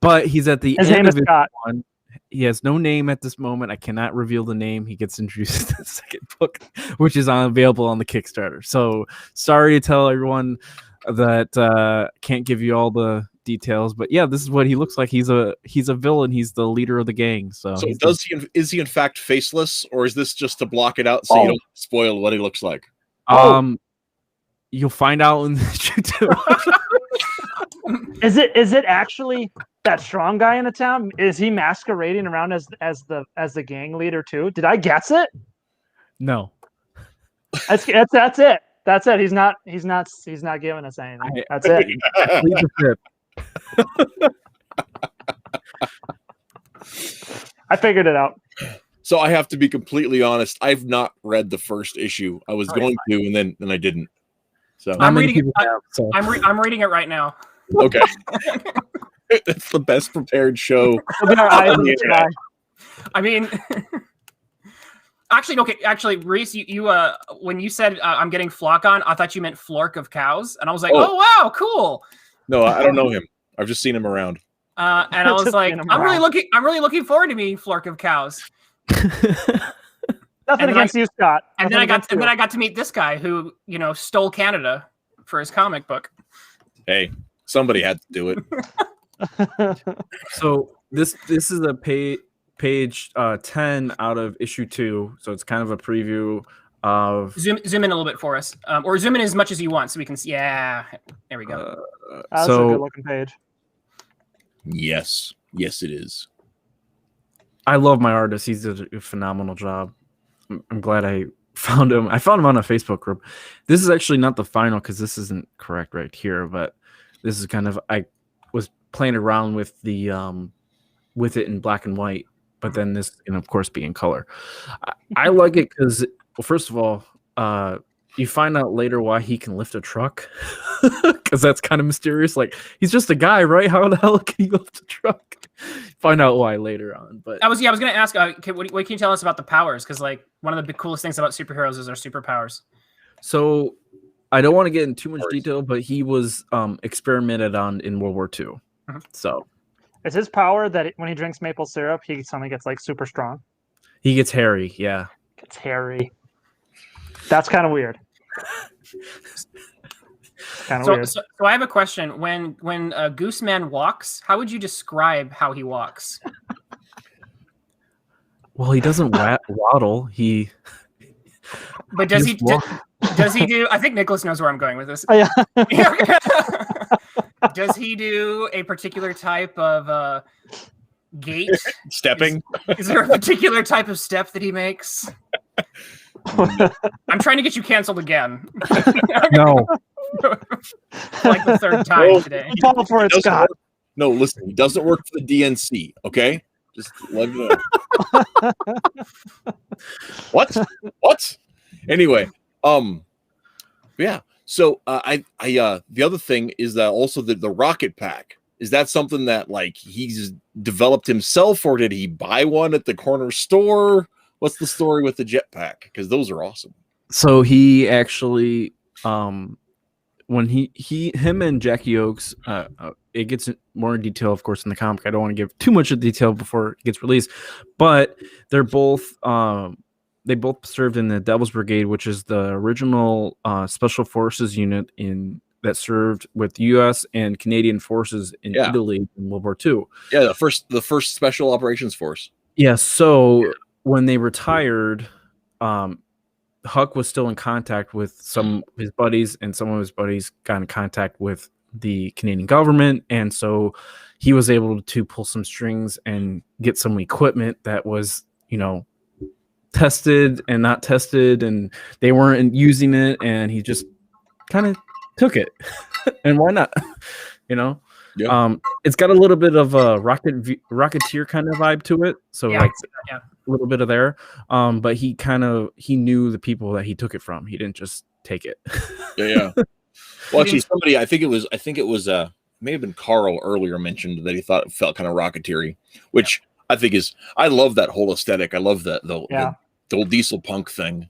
but he's at the His end name of is issue Scott. 1. He has no name at this moment. I cannot reveal the name. He gets introduced in the second book, which is available on the Kickstarter. So sorry to tell everyone that can't give you all the details, but yeah, this is what he looks like. He's a villain. He's the leader of the gang. So is he in fact faceless, or is this just to block it out so you don't spoil what he looks like? You'll find out in issue 2. Is it actually that strong guy in the town? Is he masquerading around as the gang leader too? Did I guess it? No. That's it. That's it. He's not giving us anything. That's it. Plead the fifth. I figured it out. So I have to be completely honest. I've not read the first issue. I was going to, and then I didn't. So I'm many reading people it. have, so. I'm reading it right now. okay. It's the best prepared show. We'll be our eyes in the sky. I mean, actually, Rhys, you when you said I'm getting flock on, I thought you meant flork of cows, and I was like, oh wow, cool. No, I don't know him. I've just seen him around. And I was like, I'm really looking forward to meeting flork of cows. Nothing against you, Scott. And then I got to meet this guy who, stole Canada for his comic book. Hey, somebody had to do it. So this is a page 10 out of issue 2. So it's kind of a preview of. Zoom in a little bit for us, or zoom in as much as you want so we can see. Yeah, there we go. That's a good looking page. Yes, it is. I love my artist. He's did a phenomenal job. I'm glad I found him. I found him on a Facebook group. This is actually not the final because this isn't correct right here, but this is kind of, I was playing around with the with it in black and white, but then this can of course be in color. I like it because, well, first of all, you find out later why he can lift a truck, because that's kind of mysterious. Like, he's just a guy, right? How the hell can he lift a truck? Find out why later on. But I was going to ask, what can you tell us about the powers? Because like one of the big coolest things about superheroes is their superpowers. So I don't want to get into too much detail, but he was experimented on in World War II. Mm-hmm. So it's his power that when he drinks maple syrup, he suddenly gets like super strong. He gets hairy, yeah. Gets hairy. That's kind of weird. Weird. So I have a question. When Gooseman walks, how would you describe how he walks? Well, he doesn't waddle. But does he? Does he do? I think Nicholas knows where I'm going with this. Oh, yeah. Does he do a particular type of gait? Stepping? Is there a particular type of step that he makes? I'm trying to get you canceled again. No. Like the third time today. Fall for it, Scott. No, listen, he doesn't work for the DNC, okay? Just let me know. What? Anyway, yeah. So the other thing is that also the rocket pack. Is that something that like he's developed himself, or did he buy one at the corner store? What's the story with the jetpack? Because those are awesome. So he actually, when him and Jackie Oakes, it gets more in detail, of course, in the comic. I don't want to give too much of detail before it gets released, but they're both, they both served in the Devil's Brigade, which is the original special forces unit that served with U.S. and Canadian forces in Italy in World War II. Yeah, the first special operations force. Yeah, so when they retired, Huck was still in contact with some of his buddies, and some of his buddies got in contact with the Canadian government, and so he was able to pull some strings and get some equipment that was, tested and not tested, and they weren't using it, and he just kind of took it. And why not? Yeah. It's got a little bit of a Rocketeer kind of vibe to it, so a little bit of there. But he knew the people that he took it from. He didn't just take it. Yeah. Well, actually, somebody, I think it was may have been Carl earlier mentioned that he thought it felt kind of Rocketeer-y, which I think I love that whole aesthetic. I love the old diesel punk thing.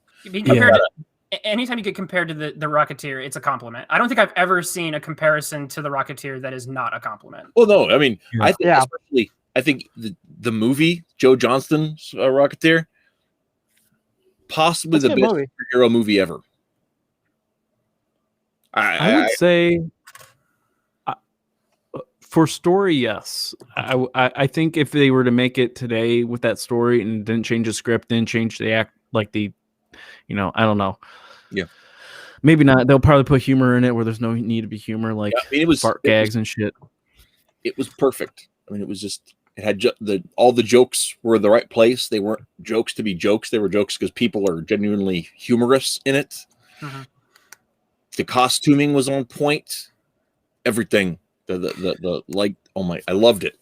Anytime you get compared to the Rocketeer, it's a compliment. I don't think I've ever seen a comparison to the Rocketeer that is not a compliment. Well, no, I mean, I think the movie Joe Johnston's Rocketeer, possibly the best superhero movie ever. I would say for story, yes. I think if they were to make it today with that story and didn't change the script, didn't change the act, like I don't know. Yeah. Maybe not. They'll probably put humor in it where there's no need to be humor, like it was fart gags and shit. It was perfect. I mean, it was just It had all the jokes were in the right place. They weren't jokes to be jokes. They were jokes because people are genuinely humorous in it. Mhm. The costuming was on point. Everything. The like. Oh my! I loved it.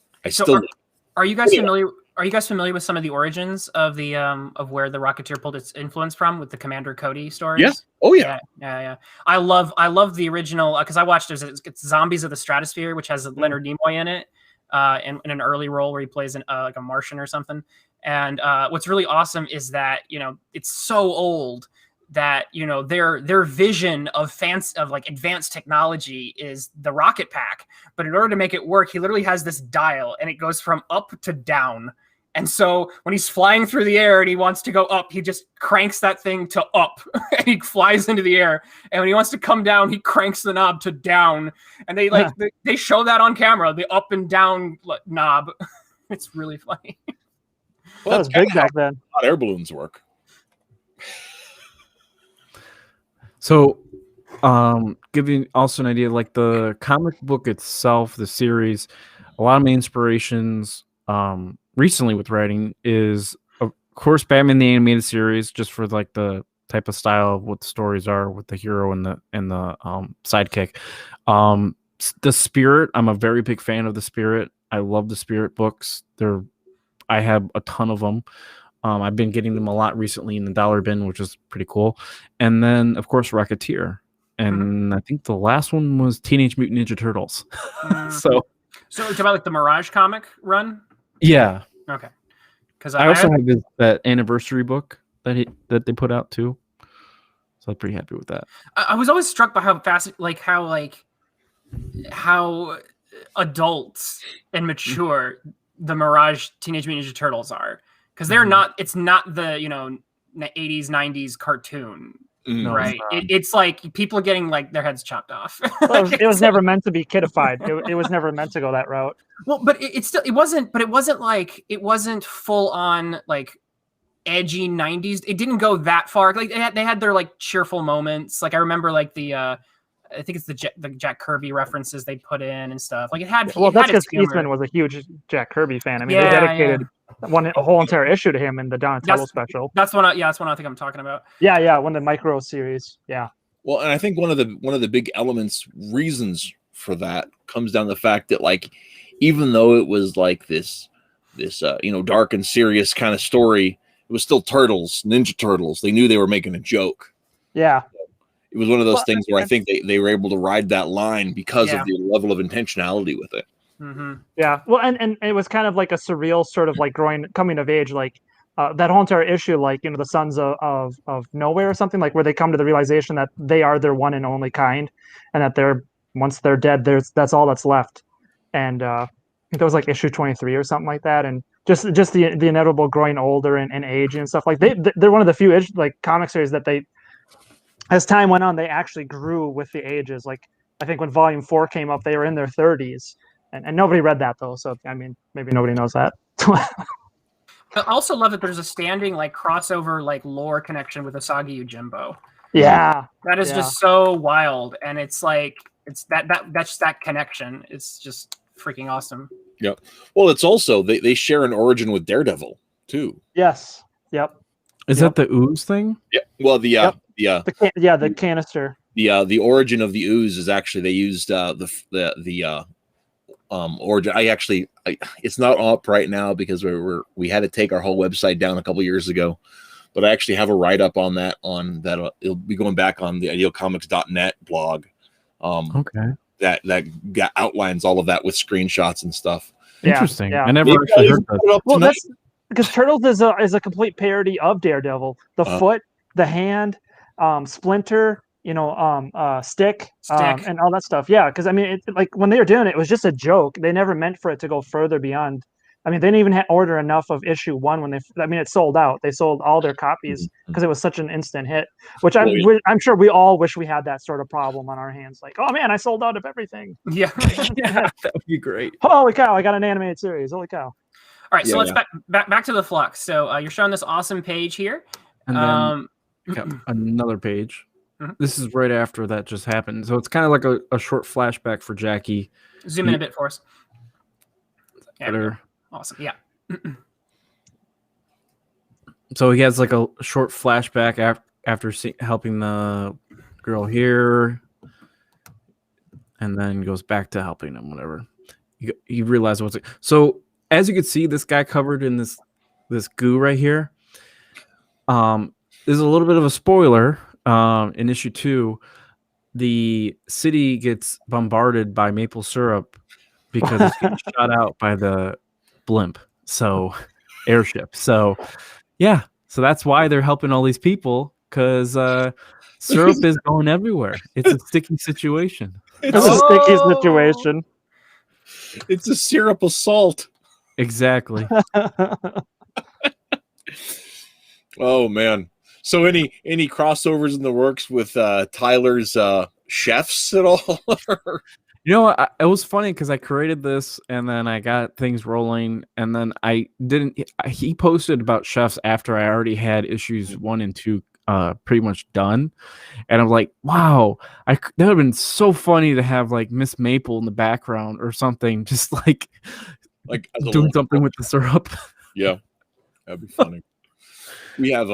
Are you guys familiar? Are you guys familiar with some of the origins of the of where the Rocketeer pulled its influence from with the Commander Cody stories? Yeah. Oh yeah. Yeah. I love the original because I watched it's Zombies of the Stratosphere, which has Leonard Nimoy in it, in an early role where he plays like a Martian or something. And what's really awesome is that it's so old that their vision of like advanced technology is the rocket pack, but in order to make it work, he literally has this dial and it goes from up to down. And so when he's flying through the air and he wants to go up, he just cranks that thing to up and he flies into the air. And when he wants to come down, he cranks the knob to down. And they show that on camera, the up and down knob. It's really funny. Well, that was big back then. How air balloons work. So, giving also an idea, like the comic book itself, the series, a lot of my inspirations recently with writing is, of course, Batman the Animated Series, just for like the type of style of what the stories are with the hero and the sidekick. The Spirit, I'm a very big fan of the Spirit. I love the Spirit books. I have a ton of them. I've been getting them a lot recently in the dollar bin, which is pretty cool. And then, of course, Rocketeer. And I think the last one was Teenage Mutant Ninja Turtles. So it's about like the Mirage comic run? Yeah. Okay. Because I also have that anniversary book that they put out too. So I'm pretty happy with that. I was always struck by how fast, how adult and mature the Mirage Teenage Mutant Ninja Turtles are. Because they're not, it's not the 80s, 90s cartoon, right? It's like people are getting like their heads chopped off. Well, it was never meant to be kidified. It was never meant to go that route. Well, but it wasn't full on like edgy 90s. It didn't go that far. Like they had their like cheerful moments. Like I remember like I think it's the Jack Kirby references they put in and stuff. Like it had. Well, that's because Eastman was a huge Jack Kirby fan. I mean, they dedicated a whole entire issue to him in the Donatello special. That's one. That's one I think I'm talking about. Yeah, one of the micro series. Yeah. Well, and I think one of the big reasons for that comes down to the fact that like, even though it was like this dark and serious kind of story, it was still Ninja Turtles. They knew they were making a joke. Yeah. It was one of those things where I think they were able to ride that line because of the level of intentionality with it. Mm-hmm. Yeah. Well, and it was kind of like a surreal sort of like coming of age, like that whole entire issue, like, the Sons of Nowhere or something, like where they come to the realization that they are their one and only kind and that once they're dead, that's all that's left. And I think that was like issue 23 or something like that. And just the inevitable growing older and age and stuff. Like they're one of the few comic series that as time went on, they actually grew with the ages. Like I think when Volume 4 came up, they were in their 30s, and nobody read that though. So I mean, maybe nobody knows that. I also love that there's a standing like crossover like lore connection with Usagi Yojimbo. Yeah, that is just so wild, and it's like that's that connection. It's just freaking awesome. Yep. Well, it's also they share an origin with Daredevil too. Yes. Yep. Is that the ooze thing? Yeah. Well, the canister. The origin of the ooze is actually they used the origin. It's not up right now because we had to take our whole website down a couple years ago, but I actually have a write up on that. It'll be going back on the idealcomics.net blog. Okay. That outlines all of that with screenshots and stuff. Interesting. Yeah. I never actually heard that. Well, that's because Turtles is a complete parody of Daredevil. The foot, the hand, Splinter, Stick, and all that stuff. Yeah, because I mean, like when they were doing it, it was just a joke. They never meant for it to go further beyond. I mean, they didn't even order enough of issue 1 when it sold out. They sold all their copies because it was such an instant hit. Which I'm sure we all wish we had that sort of problem on our hands. Like, oh man, I sold out of everything. Yeah, that would be great. Holy cow! I got an animated series. Holy cow! All right, so let's back to the flux. So you're showing this awesome page here. And then another page. Mm-hmm. This is right after that just happened. So it's kind of like a short flashback for Jackie. Zoom in a bit for us. Better. Awesome. Yeah. So he has like a short flashback after helping the girl here, and then goes back to helping him. Whatever. He realized what's so. As you can see, this guy covered in this goo right here. There's a little bit of a spoiler. In issue 2, the city gets bombarded by maple syrup because it's getting shot out by the blimp. So airship. So yeah. So that's why they're helping all these people, because syrup is going everywhere. It's a sticky situation. It's a sticky situation. It's a syrup assault. Exactly. Oh man. So any crossovers in the works with Tyler's chefs at all? You know what? It was funny because I created this and then I got things rolling, and then I didn't. He posted about chefs after I already had issues 1 and 2 pretty much done, and I'm like, wow, that would have been so funny to have like Miss Maple in the background or something, just like doing something with the syrup. Yeah, that'd be funny. We have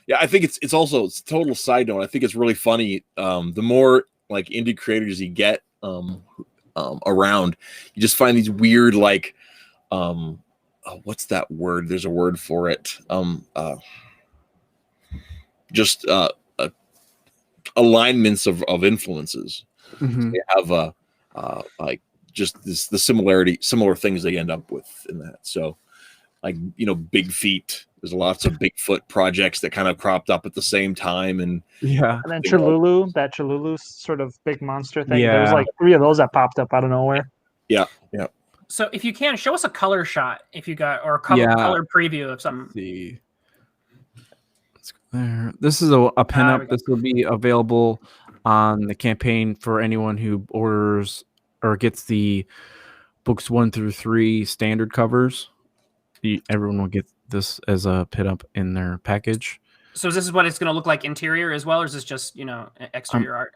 yeah, I think it's also a total side note. I think it's really funny. The more like indie creators you get around, you just find these weird like what's that word? There's a word for it. Just alignments of influences. Mm-hmm. They have like just similar things they end up with in that. So like, you know, Big Feet. There's lots of Bigfoot projects that kind of cropped up at the same time, and And then Cholulu, that Cholulu sort of big monster thing. Yeah. There was like 3 of those that popped up out of nowhere. Yeah. So if you can, show us a color shot if you got, or a color preview of some. Let's go there. This is a pinup. This will be available on the campaign for anyone who orders or gets the books 1 through 3 standard covers. Everyone will get this as a pinup in their package. So this is what it's going to look like interior as well, or is this just, you know, exterior art?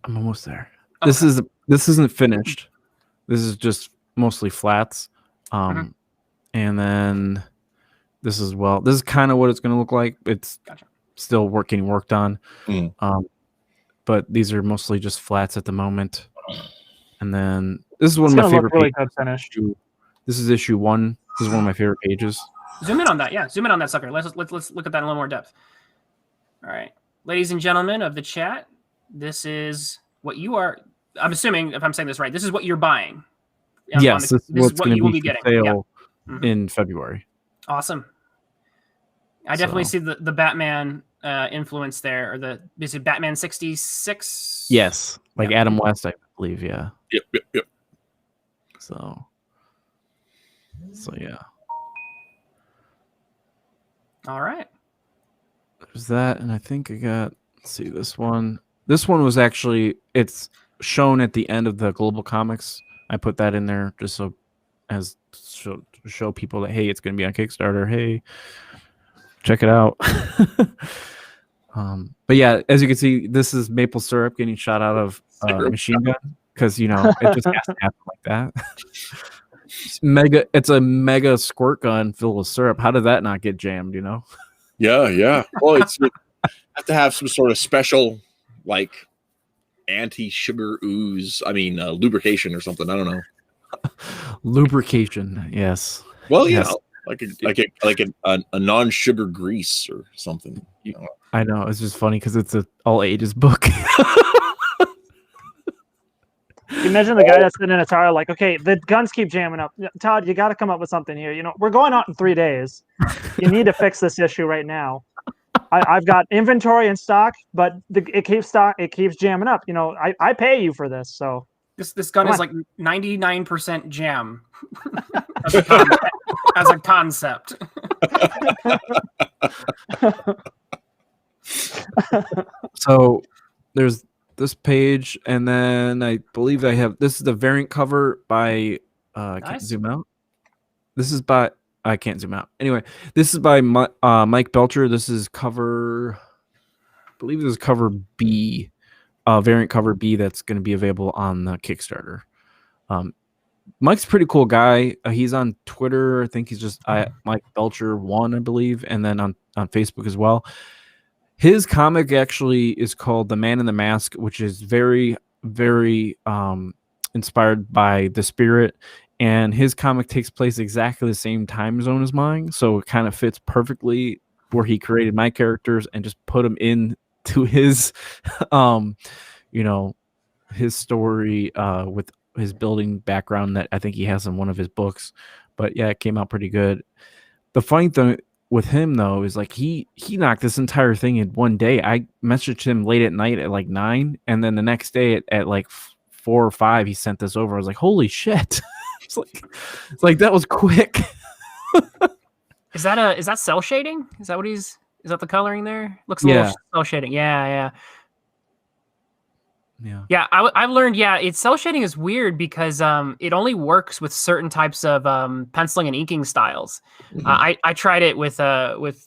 I'm almost there. Okay. This isn't finished. This is just mostly flats. And then this is kind of what it's going to look like. It's still worked on. But these are mostly just flats at the moment. And then this is one of my favorite really good finish. This is issue 1. This is one of my favorite pages. Zoom in on that. Yeah, zoom in on that sucker. Let's look at that in a little more depth. All right, ladies and gentlemen of the chat, this is what you are. I'm assuming, if I'm saying this right, this is what you're buying. Yes, this is what you will be getting. Sale in February. Awesome. I definitely see the Batman influence there, or is it Batman 66? Yes, like Adam West, I believe. Yeah. Yep. So yeah. All right. There's that, and I think I got. Let's see, this one. This one was actually, it's shown at the end of the Global Comics. I put that in there just to show people that, hey, it's going to be on Kickstarter. Hey, check it out. But yeah, as you can see, this is maple syrup getting shot out of a machine gun, because you know it just has to happen like that. It's a mega squirt gun filled with syrup. How did that not get jammed? You know? Yeah. Well, have to have some sort of special like anti-sugar ooze. I mean, lubrication or something. I don't know. Lubrication, yes. Well, yes. like a non-sugar grease or something. You know? I know, it's just funny because it's an all ages book. Imagine the guy that's sitting in a tower like, okay, the guns keep jamming up. Todd, you got to come up with something here. You know, we're going out in 3 days. You need to fix this issue right now. I've got inventory in stock, but it keeps jamming up. You know, I pay you for this, so. This gun is like 99% jam as a concept. So there's this page, and then I believe this is the variant cover by Nice. Can't zoom out. I can't zoom out. Anyway, this is by Mike Belcher. This is cover, I believe this is cover B, variant cover B that's going to be available on the Kickstarter. Mike's a pretty cool guy. He's on Twitter. I think he's just Mike Belcher 1, I believe, and then on Facebook as well. His comic actually is called The Man in the Mask, which is very, very inspired by the Spirit. And his comic takes place exactly the same time zone as mine, so it kind of fits perfectly where he created my characters and just put them into his, his story with his building background that I think he has in one of his books. But yeah, it came out pretty good. The funny thing with him though is like he knocked this entire thing in one day. I messaged him late at night at like 9, and then the next day at like 4 or 5 he sent this over. I was like, holy shit. it's like that was quick. Is that cell shading? Is that the coloring there? Looks a little cell shading. Yeah. I've learned. It's cell shading is weird because it only works with certain types of penciling and inking styles. I tried it with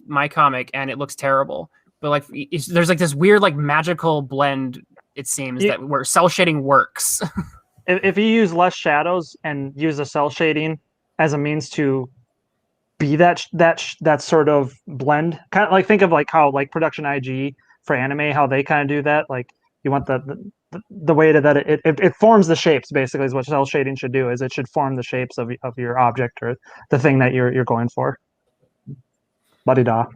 my comic and it looks terrible. But like there's like this weird like magical blend. It seems that where cell shading works. If you use less shadows and use the cell shading as a means to be that sort of blend, kind of like think of like how like Production IG for anime, how they kind of do that. Like you want the way that it forms the shapes, basically, is what cell shading should do. Is it should form the shapes of your object or the thing that you're going for. Buddy da.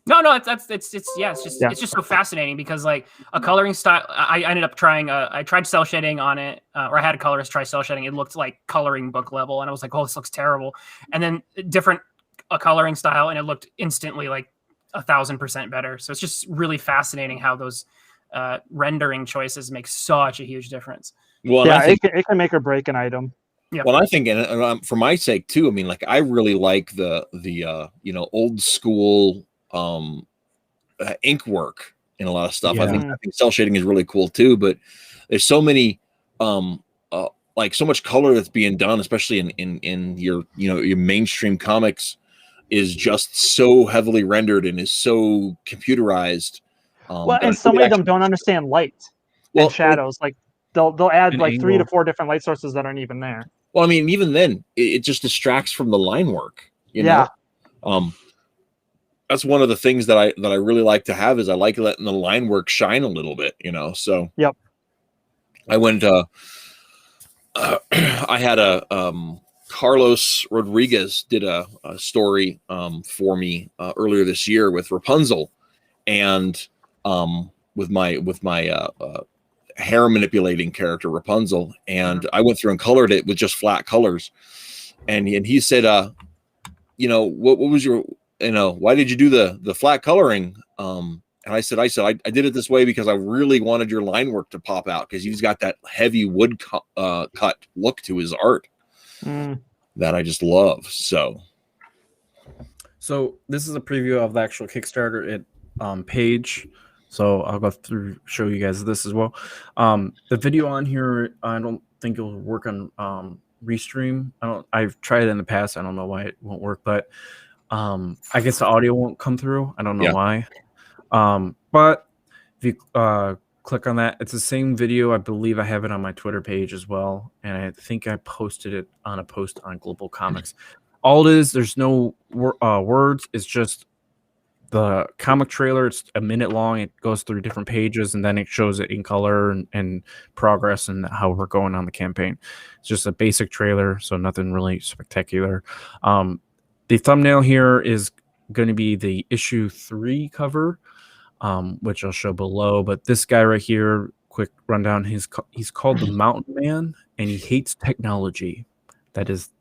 No, it's just so fascinating because like a coloring style, I ended up trying. I tried cell shading on it, or I had a colorist try cell shading. It looked like coloring book level, and I was like, oh, this looks terrible. And then a coloring style, and it looked instantly like 1,000% better. So it's just really fascinating how those rendering choices make such a huge difference. Well, yeah, it can make or break an item. Yeah. Well, I think, and for my sake too, I mean, like I really like the old school ink work in a lot of stuff. I think cell shading is really cool too. But there's so many like so much color that's being done, especially in your your mainstream comics, is just so heavily rendered and is so computerized. Well, and so many of them don't understand light and shadows. Like they'll add like 3 to 4 different light sources that aren't even there. Well, I mean, even then, it just distracts from the line work. You know? That's one of the things that I really like to have is I like letting the line work shine a little bit. So I went. I had Carlos Rodriguez did a story for me earlier this year with Rapunzel, and with my hair manipulating character Rapunzel, and I went through and colored it with just flat colors, and he said, what was your, why did you do the flat coloring? And I said I did it this way because I really wanted your line work to pop out, because he's got that heavy wood cut look to his art that I just love. So this is a preview of the actual Kickstarter page. So I'll go through, show you guys this as well. The video on here, I don't think it'll work on Restream. I've tried it in the past. I don't know why it won't work, but I guess the audio won't come through. I don't know why. But if you click on that, it's the same video. I believe I have it on my Twitter page as well, and I think I posted it on a post on Global Comics. All it is, there's no words. It's just the comic trailer. It's a minute long. It goes through different pages, and then it shows it in color and progress and how we're going on the campaign. It's just a basic trailer, so nothing really spectacular. The thumbnail here is going to be the issue 3 cover, which I'll show below. But this guy right here, quick rundown, he's called the Mountain Man, and he hates technology. That is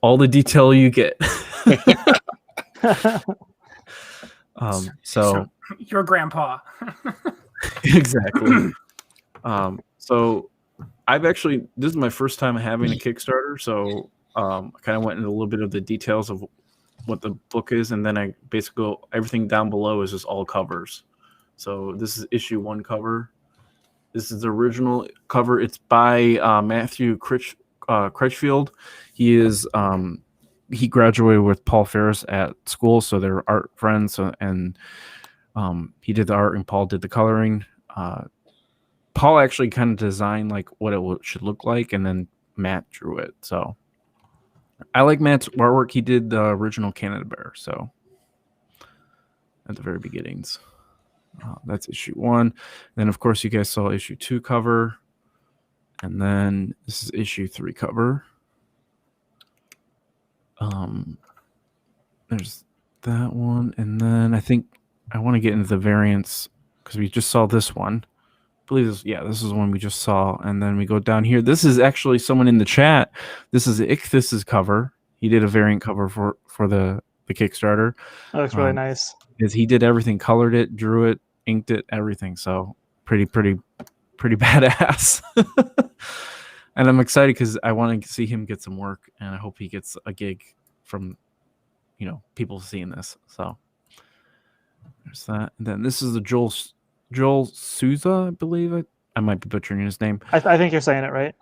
all the detail you get. So your grandpa. Exactly. So I've actually, this is my first time having a Kickstarter, so I kind of went into a little bit of the details of what the book is, and then I basically everything down below is just all covers. So this is issue 1 cover. This is the original cover. It's by Matthew Critchfield. He graduated with Paul Ferris at school, so they're art friends. And he did the art, and Paul did the coloring. Paul actually kind of designed like what it should look like, and then Matt drew it. So I like Matt's artwork. He did the original Canada Bear. So at the very beginnings, that's issue 1. Then of course you guys saw issue 2 cover, and then this is issue 3 cover. There's that one, and then I think I want to get into the variants because we just saw this one. I believe this, yeah, this is one we just saw, and then we go down here. This is actually someone in the chat. This is Ichthis's cover. He did a variant cover for the Kickstarter. That looks really nice. He did everything, colored it, drew it, inked it, everything. So pretty badass. And I'm excited because I want to see him get some work, and I hope he gets a gig from, people seeing this. So there's that. And then this is the Joel Souza, I believe. I might be butchering his name. I think you're saying it right.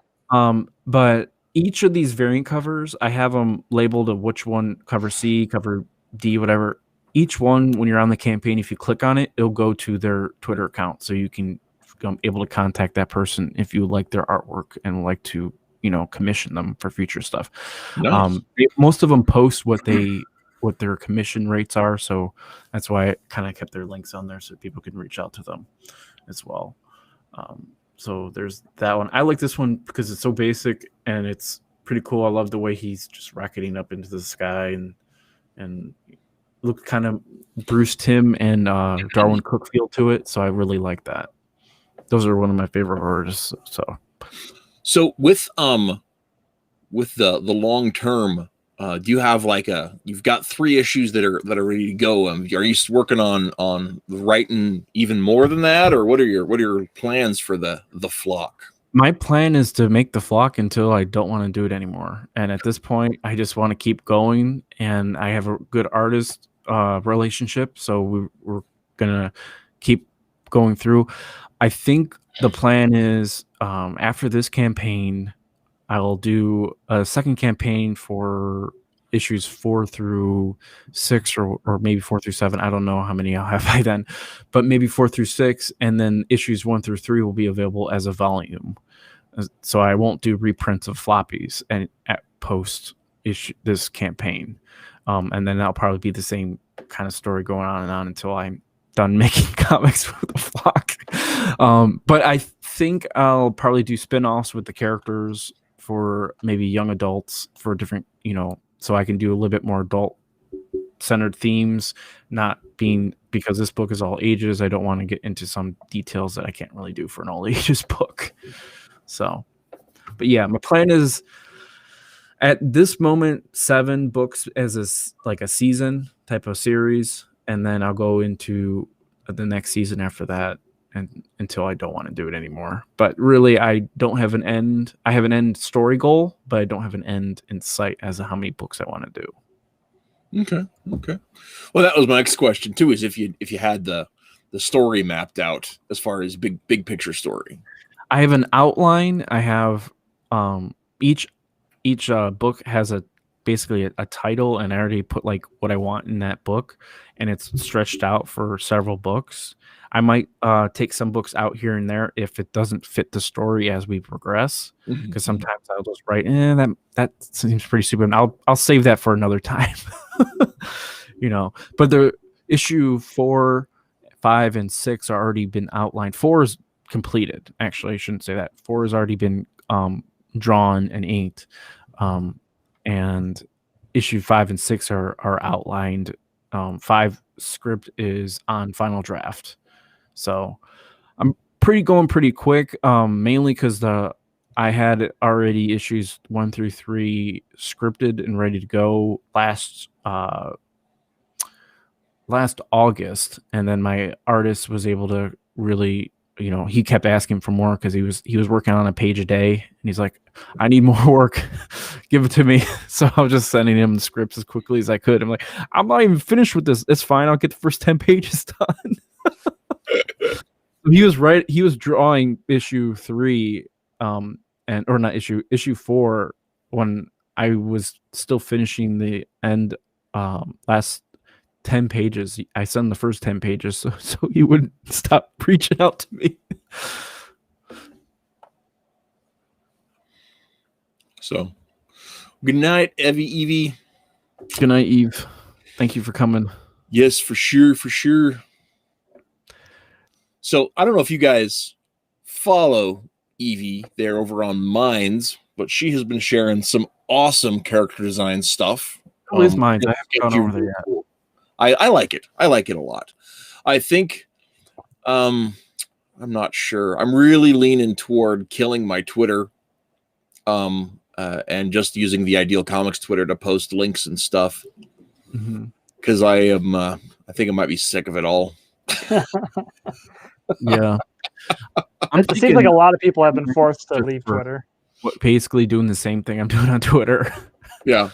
But each of these variant covers, I have them labeled of which one, cover C, cover D, whatever. Each one, when you're on the campaign, if you click on it, it'll go to their Twitter account, so you can able to contact that person if you like their artwork and would like to, commission them for future stuff. Nice. Most of them post what their commission rates are, so that's why I kind of kept their links on there so people can reach out to them as well. So there's that one. I like this one because it's so basic and it's pretty cool. I love the way he's just rocketing up into the sky and look kind of Bruce Timm and Darwin Cook feel to it. So I really like that. Those are one of my favorite artists. So with the long term, do you have you've got 3 issues that are ready to go? Are you working on writing even more than that, or what are your plans for the flock? My plan is to make the flock until I don't want to do it anymore. And at this point, I just want to keep going, and I have a good artist relationship, so we're gonna keep going through. I think the plan is after this campaign, I'll do a second campaign for issues 4 through 6, or maybe 4 through 7. I don't know how many I'll have by then, but maybe 4 through 6, and then issues 1 through 3 will be available as a volume. So I won't do reprints of floppies and at post issue this campaign, and then that'll probably be the same kind of story going on and on until I'm done making comics for the flock. But I think I'll probably do spin-offs with the characters for maybe young adults for different, so I can do a little bit more adult-centered themes, not being, because this book is all ages, I don't want to get into some details that I can't really do for an all ages book. So, but yeah, my plan is at this moment 7 books as a season type of series, and then I'll go into the next season after that, and until I don't want to do it anymore. But really, I don't have an end. I have an end story goal, but I don't have an end in sight as to how many books I want to do. Okay. Well, that was my next question too. Is if you had the story mapped out as far as big picture story. I have an outline. I have each book has basically a title, and I already put what I want in that book, and it's stretched out for several books. I might take some books out here and there if it doesn't fit the story as we progress, because sometimes I'll just write, that seems pretty stupid, and I'll save that for another time. But the issue 4, 5, and 6 are already been outlined. 4 is completed. Actually, I shouldn't say that. 4 has already been drawn and inked, and issue 5 and 6 are outlined. 5 script is on final draft, so I'm going pretty quick. Mainly because I had already issues 1 through 3 scripted and ready to go last August, and then my artist was able to really, he kept asking for more because he was working on a page a day, and he's like, I need more work, give it to me. So I was just sending him the scripts as quickly as I could. I'm like, I'm not even finished with this. It's fine. I'll get the first 10 pages done. He was drawing issue 3, or not issue 4 when I was still finishing the end last 10 pages. I sent the first 10 pages so he wouldn't stop reaching out to me. So, good night, Evie. Good night, Eve. Thank you for coming. Yes, for sure. So, I don't know if you guys follow Evie there over on Minds, but she has been sharing some awesome character design stuff. Who is Minds? I haven't gone over there yet. Cool. I like it. I like it a lot. I think I'm not sure. I'm really leaning toward killing my Twitter and just using the Ideal Comics Twitter to post links and stuff. Because I think I might be sick of it all. Yeah. It seems like a lot of people have been forced to leave Twitter. Basically doing the same thing I'm doing on Twitter. Yeah.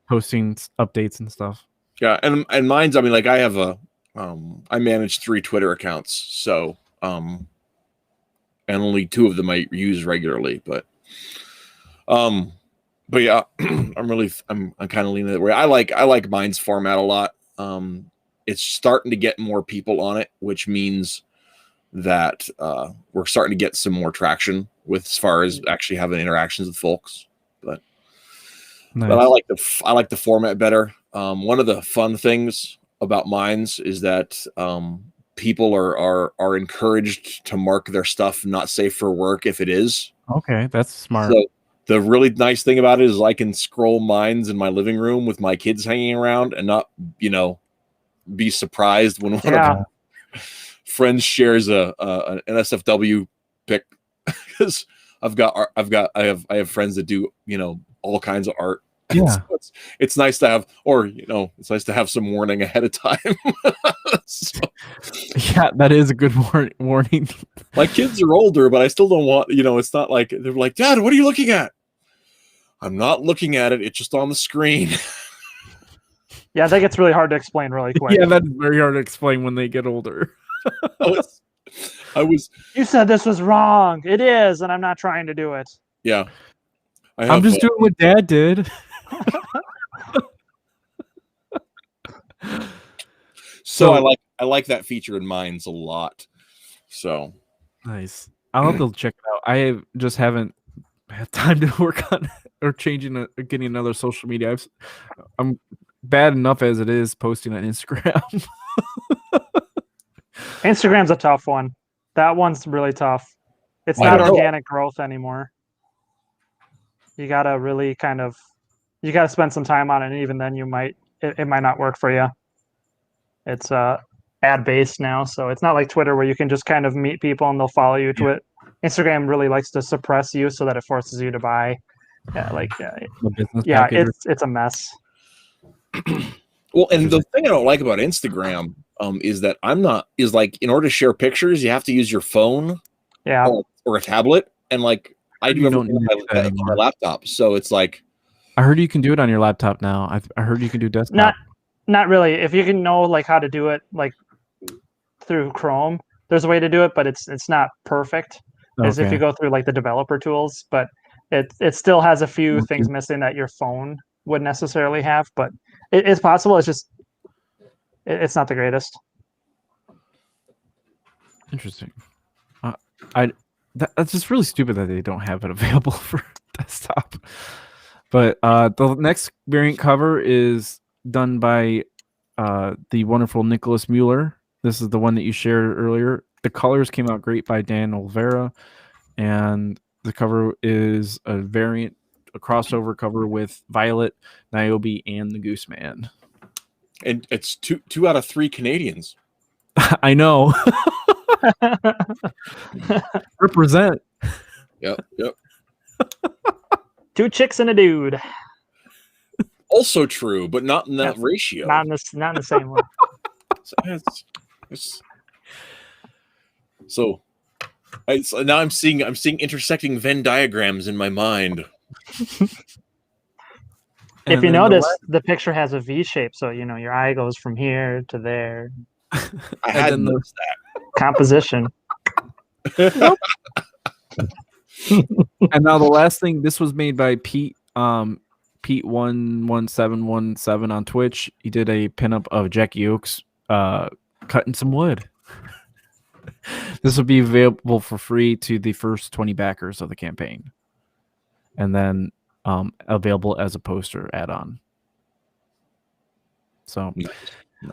Posting updates and stuff. Yeah, and mine's, I mean, like I have I manage 3 Twitter accounts, so and only 2 of them I use regularly, but yeah, I'm kind of leaning that way. I like mine's format a lot. It's starting to get more people on it, which means that we're starting to get some more traction with as far as actually having interactions with folks. But nice. But I like the format better. One of the fun things about Minds is that people are encouraged to mark their stuff not safe for work if it is. Okay, that's smart. So the really nice thing about it is I can scroll Minds in my living room with my kids hanging around and not, be surprised when one of my friends shares an NSFW pic, because I have friends that do all kinds of art. Yeah, so it's nice to have, or it's nice to have some warning ahead of time. So, yeah, that is a good warning. my kids are older, but I still don't want, it's not like they're like, Dad, what are you looking at? I'm not looking at it. It's just on the screen. Yeah, I think it's really hard to explain really quick. Yeah, that's very hard to explain when they get older. You said this was wrong. It is, and I'm not trying to do it. Yeah. I'm just doing what Dad did. So I like that feature in Minds a lot. So nice. I'll have to check it out. I just haven't had time to work on or getting another social media. I'm bad enough as it is posting on Instagram. Instagram's a tough one. That one's really tough. It's not organic growth anymore. You gotta really you gotta spend some time on it, and even then it might not work for you. It's ad based now, so it's not like Twitter where you can just kind of meet people and they'll follow you to it. Instagram really likes to suppress you so that it forces you to buy. It's a mess. Well, and the thing I don't like about Instagram is that in order to share pictures, you have to use your phone, or a tablet, and I do everything on my laptop. So it's like, I heard you can do it on your laptop now. I heard you can do desktop. Not really. If you can know how to do it through Chrome, there's a way to do it, but it's not perfect. As if you go through the developer tools, but it still has a few things missing that your phone would necessarily have, but it's possible. It's just it's not the greatest. Interesting. That's just really stupid that they don't have it available for desktop. But the next variant cover is done by the wonderful Nicholas Mueller. This is the one that you shared earlier. The colors came out great by Dan Olvera, and the cover is a crossover cover with Violet, Niobe, and the Gooseman. And it's two out of 3 Canadians. I know. Represent. Yep. 2 chicks and a dude. Also true, but not in that ratio. Not in the same way. So now I'm seeing intersecting Venn diagrams in my mind. If you notice, the picture has a V shape, so your eye goes from here to there. I hadn't noticed that. Composition. And now the last thing, this was made by Pete. Pete 11717 on Twitch. He did a pinup of Jackie Oakes cutting some wood. This will be available for free to the first 20 backers of the campaign. and then available as a poster add-on. So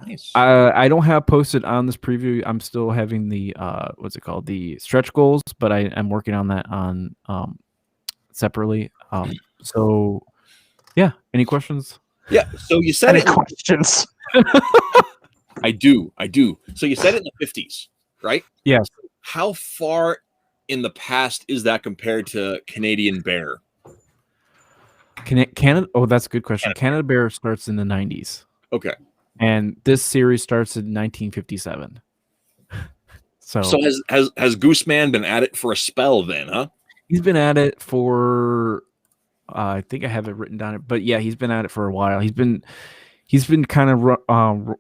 Nice. I don't have posted on this preview. I'm still having the what's it called, the stretch goals, but I'm working on that on separately. So yeah, any questions? Yeah. So you said Any it. questions? I do. So you said it in the 50s, right? Yes. How far in the past is that compared to Canadian Bear? Canada. Oh, that's a good question. Canada Bear starts in the 90s. Okay. And this series starts in 1957. So has Gooseman been at it for a spell then, huh? he's been at it for I think I have it written down, but yeah, he's been at it for a while. He's been kind of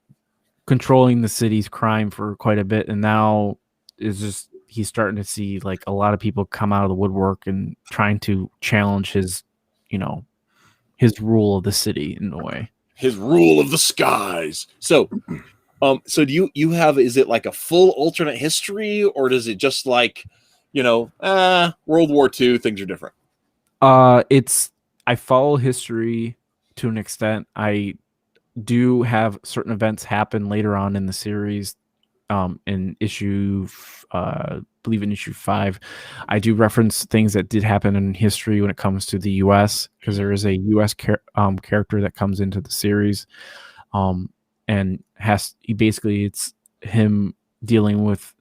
controlling the city's crime for quite a bit, and now he's starting to see like a lot of people come out of the woodwork and trying to challenge his rule of the city in a way. His rule of the skies. So so do you have, is it like a full alternate history, or does it just like, World War II, things are different? I follow history to an extent. I do have certain events happen later on in the series. In issue, I believe in issue 5, I do reference things that did happen in history when it comes to the U.S. because there is a U.S. character that comes into the series, and it's him dealing with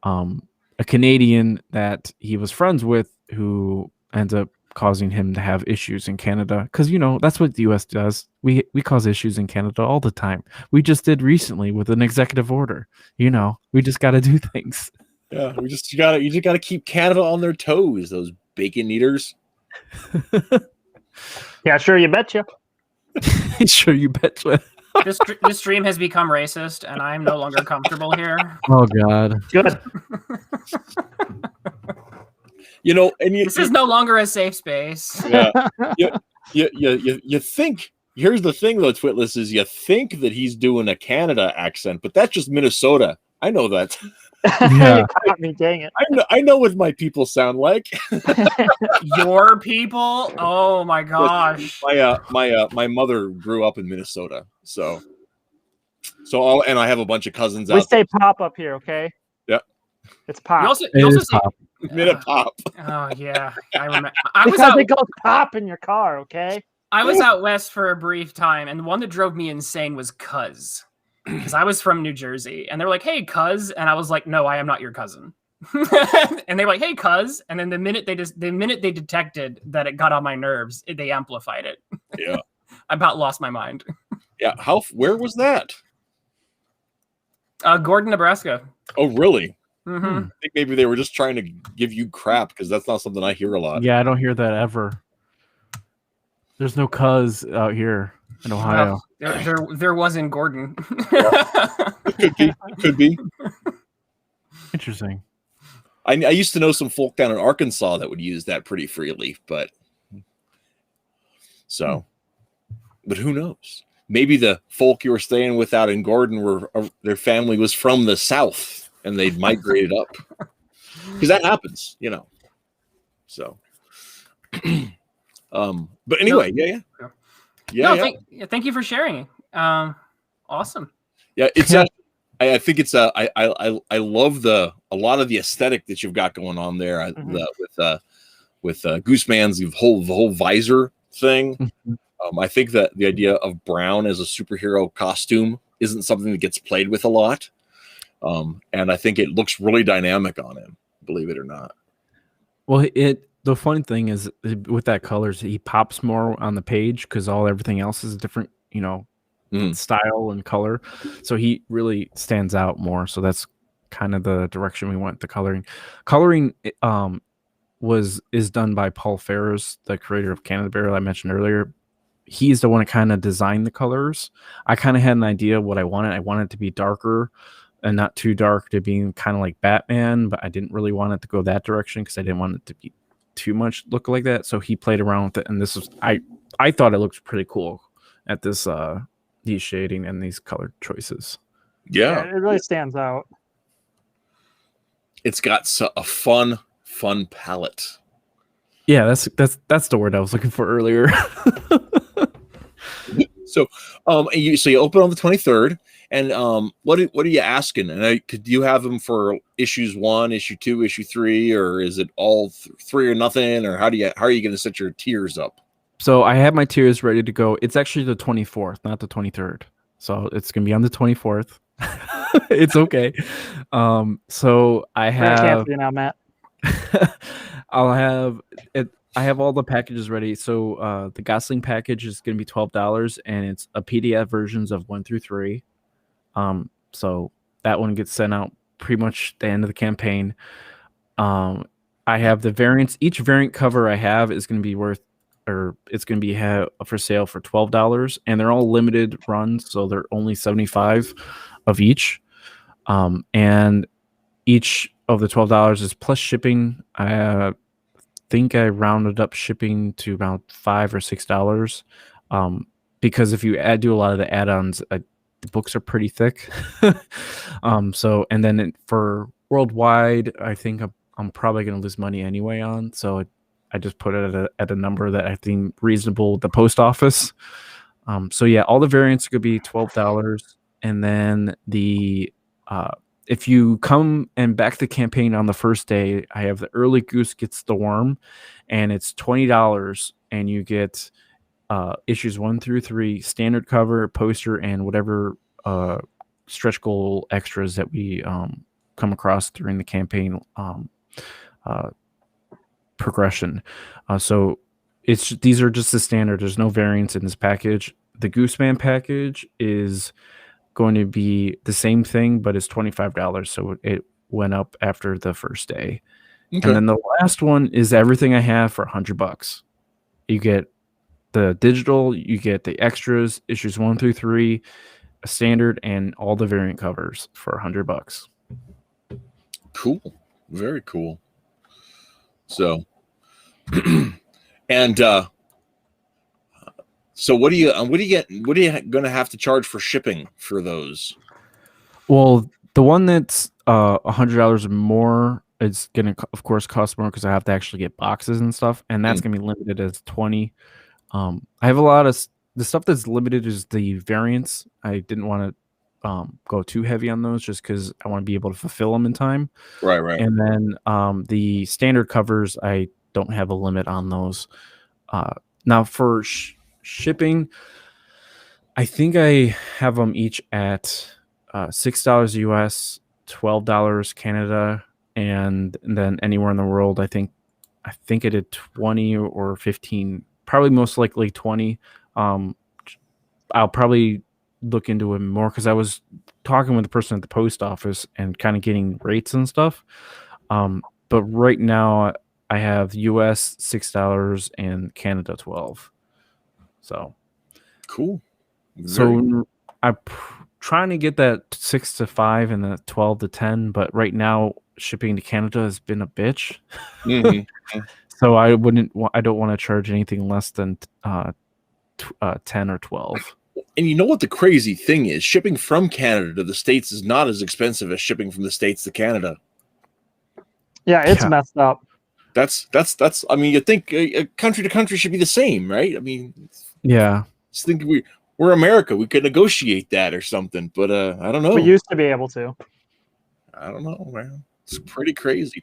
a Canadian that he was friends with who ends up causing him to have issues in Canada, because that's what the US does. We cause issues in Canada all the time. We just did recently with an executive order. We just got to do things. Yeah, you just gotta keep Canada on their toes, those bacon eaters. Yeah, sure, you betcha. Sure, you betcha. This stream has become racist, and I'm no longer comfortable here. Oh God. Good. This is no longer a safe space. Yeah. You think, here's the thing though, Twitlless, is you think that he's doing a Canada accent, but that's just Minnesota. I know that. Yeah. You caught me, dang it. I know what my people sound like. Your people? Oh my gosh. My mother grew up in Minnesota, so and I have a bunch of cousins We out say pop up here, okay? Yeah. It's pop. You also It is say, pop. Minute pop. oh yeah, I remember. I was because out. it goes pop in your car, okay? I was out west for a brief time, and the one that drove me insane was cuz. Because I was from New Jersey, and they're like, "Hey, cuz," and I was like, "No, I am not your cousin." And they're like, "Hey, cuz," and then the minute they detected that it got on my nerves, they amplified it. Yeah. I about lost my mind. Yeah. Where was that? Gordon, Nebraska. Oh, really? Mm-hmm. I think maybe they were just trying to give you crap, because that's not something I hear a lot. Yeah, I don't hear that ever. There's no cuz out here in Ohio. Well, there was in Gordon. It could be. Interesting. I used to know some folk down in Arkansas that would use that pretty freely, but who knows? Maybe the folk you were staying with out in Gordon their family was from the South and they'd migrated up, because that happens, So, but anyway, Thank you for sharing. Awesome. Yeah, it's I think it's I love a lot of the aesthetic that you've got going on there, with Gooseman's the whole visor thing. I think that the idea of brown as a superhero costume isn't something that gets played with a lot, and I think it looks really dynamic on him, believe it or not. Well, the funny thing is with that colors, he pops more on the page because everything else is different, style and color. So he really stands out more. So that's kind of the direction we went. The coloring is done by Paul Ferris, the creator of Canada Bear I mentioned earlier. He's the one that kind of designed the colors. I kind of had an idea of what I wanted. I wanted it to be darker and not too dark to being kind of like Batman, but I didn't really want it to go that direction because I didn't want it to be too much look like that. So he played around with it, and this was I thought it looked pretty cool at this these shading and these color choices. Yeah, it really stands out. It's got a fun palette. Yeah, that's the word I was looking for earlier. So, you open on the 23rd, and what are you asking? And could you have them for issues 1, issue 2, issue 3, or is it all 3 or nothing? Or how are you going to set your tiers up? So I have my tiers ready to go. It's actually the 24th, not the 23rd. So it's gonna be on the 24th. It's okay. So I Can't have see you now, Matt. I'll have it. I have all the packages ready. So the Gosling package is going to be $12, and it's a PDF versions of 1 through 3. So that one gets sent out pretty much the end of the campaign. I have the variants. Each variant cover I have is going to be it's going to be for sale for $12, and they're all limited runs, so they're only 75 of each. And each of the $12 is plus shipping. I think I rounded up shipping to around $5 or $6. Because if you do a lot of the add-ons, the books are pretty thick. So, and then for worldwide, I think I'm probably going to lose money anyway on. So I just put it at a number that I think reasonable with the post office. So yeah, all the variants could be $12, and then if you come and back the campaign on the first day, I have the Early Goose Gets the Worm, and it's $20, and you get issues 1 through 3, standard cover, poster, and whatever stretch goal extras that we come across during the campaign progression. So these are just the standard. There's no variants in this package. The Gooseman package is going to be the same thing, but it's $25. So it went up after the first day. Okay. And then the last one is everything I have for $100. You get the digital, you get the extras, issues 1 through 3, a standard, and all the variant covers for $100. Cool. Very cool. So, and so what are you going to have to charge for shipping for those? Well, the one that's $100 or more is going to, of course, cost more because I have to actually get boxes and stuff, and that's going to be limited as 20. I have a lot of the stuff that's limited is the variants. I didn't want to go too heavy on those just because I want to be able to fulfill them in time. Right. And then the standard covers, I don't have a limit on those. Now for shipping, I think I have them each at $6 US, $12 Canada, and then anywhere in the world. I think I did 20 or 15. Probably most likely 20. I'll probably look into it more because I was talking with the person at the post office and kind of getting rates and stuff. But right now I have US $6 and Canada 12. So cool. So I'm trying to get that 6 to 5 and the 12 to 10, but right now shipping to Canada has been a bitch. Mm-hmm. So I don't want to charge anything less than 10 or 12. And you know what the crazy thing is? Shipping from Canada to the States is not as expensive as shipping from the States to Canada. Yeah, it's messed up. That's. I mean, you think country to country should be the same, right? I mean, yeah. Just think we're America. We could negotiate that or something, but I don't know. We used to be able to. I don't know, man. It's pretty crazy.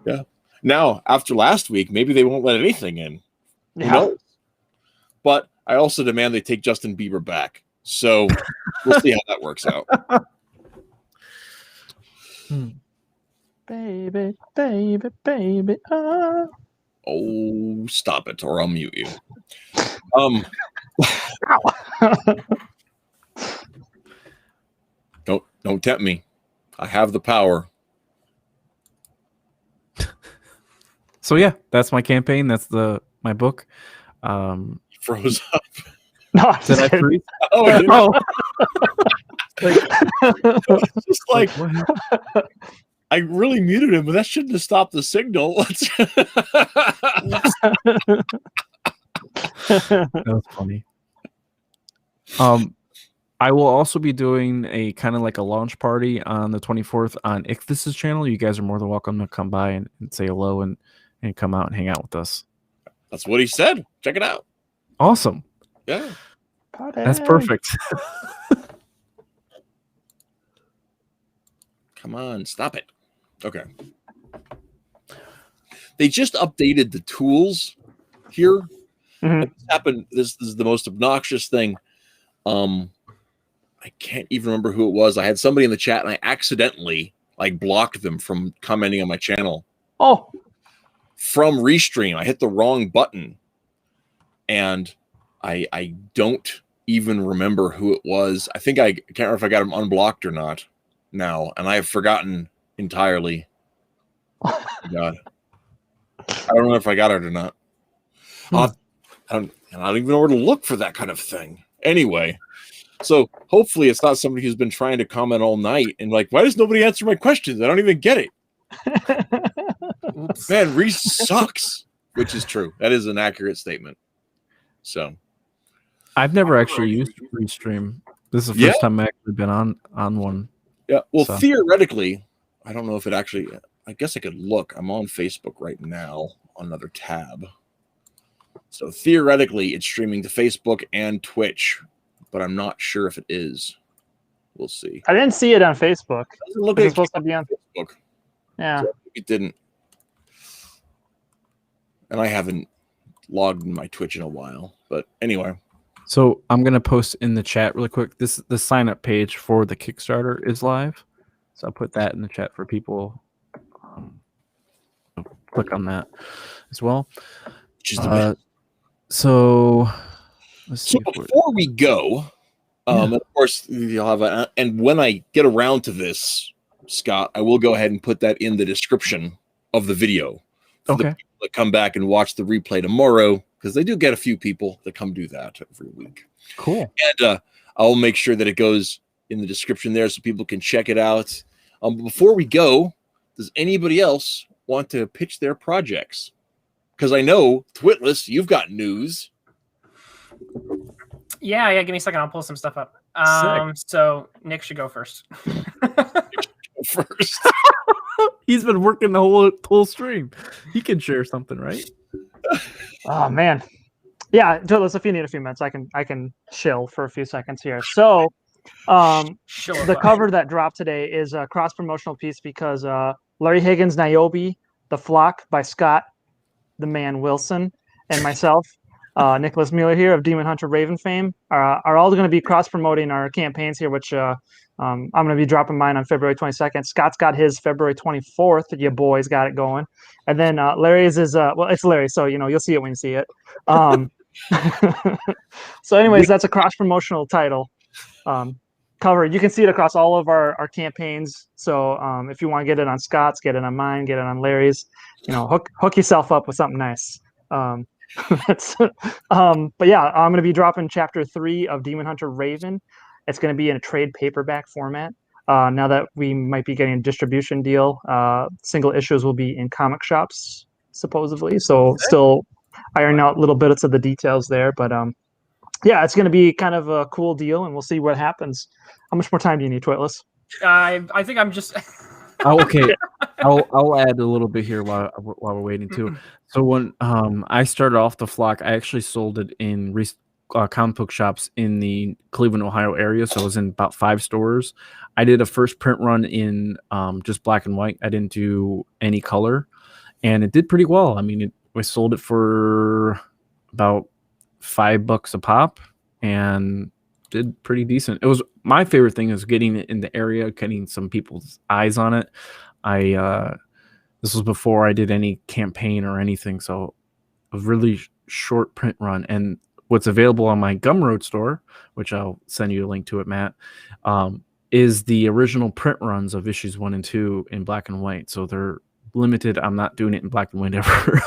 Yeah. Now, after last week, maybe they won't let anything in. Yeah. Who knows? But I also demand they take Justin Bieber back. So we'll see how that works out. Baby, baby, baby. Oh, stop it, or I'll mute you. Don't tempt me. I have the power. So yeah, that's my campaign. That's my book. Froze up. No, did I freeze? Oh, no. It's just like I really muted him, but that shouldn't have stopped the signal. That was funny. I will also be doing a kind of like a launch party on the 24th on Ichthus's channel. You guys are more than welcome to come by and say hello and and come out and hang out with us. That's what he said. Check it out. Awesome. Yeah. That's perfect. Come on, stop it. Okay. They just updated the tools here. Mhm. This happened. This is the most obnoxious thing. I can't even remember who it was. I had somebody in the chat and I accidentally blocked them from commenting on my channel. Oh, From Restream. I hit the wrong button. And I don't even remember who it was. I can't remember if I got him unblocked or not now. And I have forgotten entirely. Oh, God. I don't know if I got it or not. I don't even know where to look for that kind of thing. Anyway, so hopefully it's not somebody who's been trying to comment all night and why does nobody answer my questions? I don't even get it. Man, Rhys sucks, which is true. That is an accurate statement. So I've never actually used Restream. This is the first time I've actually been on one. Yeah. Well, theoretically, I don't know if it actually. I guess I could look. I'm on Facebook right now on another tab. So theoretically, it's streaming to Facebook and Twitch, but I'm not sure if it is. We'll see. I didn't see it on Facebook. It doesn't look It's like supposed to be on Facebook. Yeah. So it didn't. And I haven't logged in my Twitch in a while. But anyway. So I'm going to post in the chat really quick. The sign up page for the Kickstarter is live. So I'll put that in the chat for people. Click on that as well. Which is the best. So let's see. So before we go, of course, you'll have and when I get around to this, Scott, I will go ahead and put that in the description of the video. For the people that come back and watch the replay tomorrow, because they do get a few people that come do that every week. Cool. And I'll make sure that it goes in the description there so people can check it out. Before we go, does anybody else want to pitch their projects? Because I know, Twitlless, you've got news. Yeah. Give me a second. I'll pull some stuff up. So Nick should go first. First. He's been working the whole stream. He can share something, right? Oh man. Yeah, Twitlless, if you need a few minutes, I can chill for a few seconds here. So the cover that dropped today is a cross-promotional piece because Larry Higgins, Niobe, The Flock by Scott the Man Wilson, and myself, Nicholas Mueller here of Demon Hunter Raven fame, are all going to be cross-promoting our campaigns here, which I'm going to be dropping mine on February 22nd. Scott's got his February 24th. You boys got it going. And then Larry's is, well, it's Larry, so, you'll see it when you see it. So anyways, that's a cross-promotional title cover. You can see it across all of our campaigns. So if you want to get it on Scott's, get it on mine, get it on Larry's, hook yourself up with something nice. But yeah, I'm going to be dropping chapter 3 of Demon Hunter Raven. It's going to be in a trade paperback format. Now that we might be getting a distribution deal, single issues will be in comic shops, supposedly. So still ironing out little bits of the details there. But yeah, it's going to be kind of a cool deal, and we'll see what happens. How much more time do you need, Twitlless? I think I'm just... Oh, okay. I'll add a little bit here while we're waiting too. So when I started off the Flock, I actually sold it in comic book shops in the Cleveland, Ohio area. So I was in about 5 stores. I did a first print run in just black and white. I didn't do any color, and it did pretty well. I mean, we sold it for about $5 a pop, and did pretty decent. It was my favorite thing is getting it in the area, getting some people's eyes on it. This was before I did any campaign or anything, so a really short print run. And what's available on my Gumroad store, which I'll send you a link to it, Matt, is the original print runs of issues 1 and 2 in black and white. So they're limited. I'm not doing it in black and white ever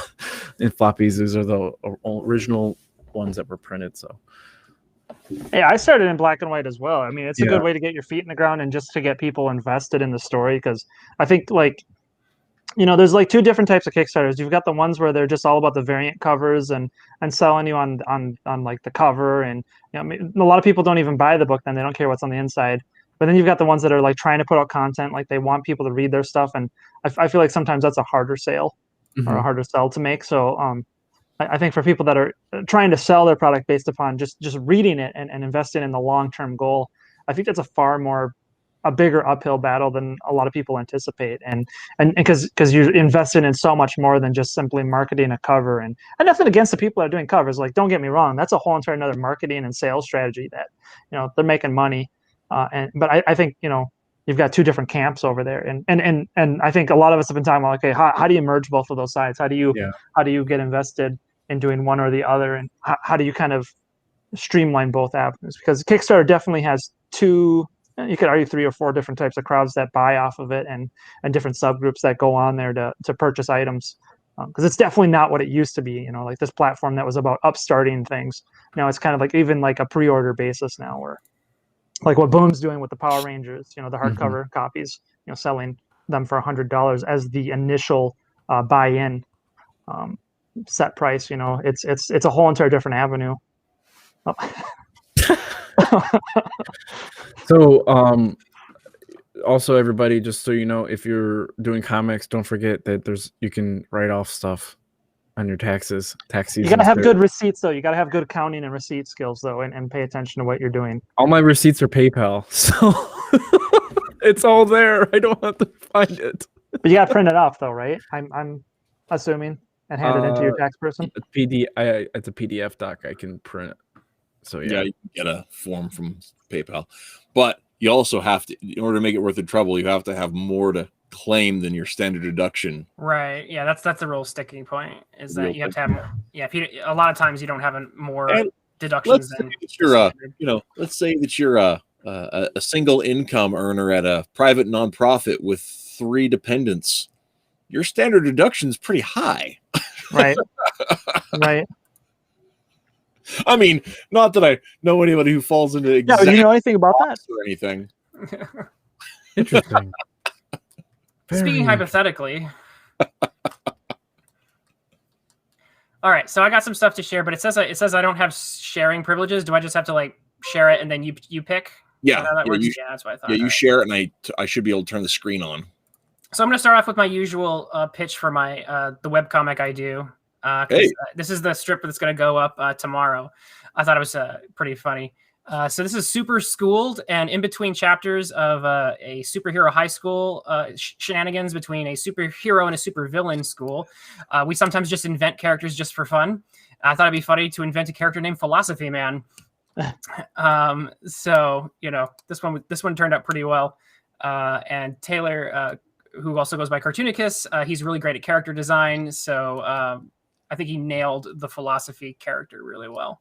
in floppies. These are the original ones that were printed. So yeah, I started in black and white as well. I mean, it's a good way to get your feet in the ground and just to get people invested in the story, because I think there's 2 different types of Kickstarters. You've got the ones where they're just all about the variant covers and selling you on like the cover, and I mean, a lot of people don't even buy the book, then they don't care what's on the inside. But then you've got the ones that are like trying to put out content, like they want people to read their stuff, and I feel like sometimes that's a harder sale. or harder sell to make. So I think for people that are trying to sell their product based upon just reading it and investing in the long-term goal, I think that's a bigger uphill battle than a lot of people anticipate. And because you're invested in so much more than just simply marketing a cover, and nothing against the people that are doing covers. Like, don't get me wrong, that's a whole entire another marketing and sales strategy that, they're making money. But I think, you've got two different camps over there. And I think a lot of us have been talking about, okay, how do you merge both of those sides? How do you get invested in doing one or the other? And how do you kind of streamline both avenues? Because Kickstarter definitely has two, you could argue 3 or 4 different types of crowds that buy off of it, and different subgroups that go on there to purchase items. Because it's definitely not what it used to be, like this platform that was about upstarting things. Now it's kind of like even like a pre-order basis now, where like what Boom's doing with the Power Rangers, the hardcover copies, selling them for $100 as the initial buy-in set price. It's a whole entire different avenue. So also, everybody, just so you know, if you're doing comics, don't forget that you can write off stuff on your taxes. Tax season. You gotta have good receipts, though. You gotta have good accounting and receipt skills, though, and pay attention to what you're doing. All my receipts are PayPal, so it's all there. I don't have to find it. But you gotta print it off, though, right? I'm assuming, and hand it into your tax person. It's a PDF doc I can print. So yeah, you can get a form from PayPal, but you also have to, in order to make it worth the trouble, you have to have more to claim than your standard deduction. Right. Yeah, that's the real sticking point, is that you have to have. Yeah, a lot of times you don't have more deductions than. Let's say that you're a single income earner at a private nonprofit with 3 dependents. Your standard deduction is pretty high. Right. Right. I mean, not that I know anybody who falls into exact. Yeah, do you know anything about that or anything? Interesting. Speaking hypothetically. All right, so I got some stuff to share, but it says I don't have sharing privileges. Do I just have to share it and then you pick? Yeah, that's what I thought. Yeah, you share it, and I should be able to turn the screen on. So I'm going to start off with my usual pitch for my the webcomic I do. This is the strip that's going to go up tomorrow. I thought it was pretty funny. So this is Super Schooled, and in between chapters of a superhero high school shenanigans between a superhero and a supervillain school, we sometimes just invent characters just for fun. I thought it'd be funny to invent a character named Philosophy Man. So this one turned out pretty well. And Taylor, who also goes by Cartoonicus, he's really great at character design. So I think he nailed the philosophy character really well.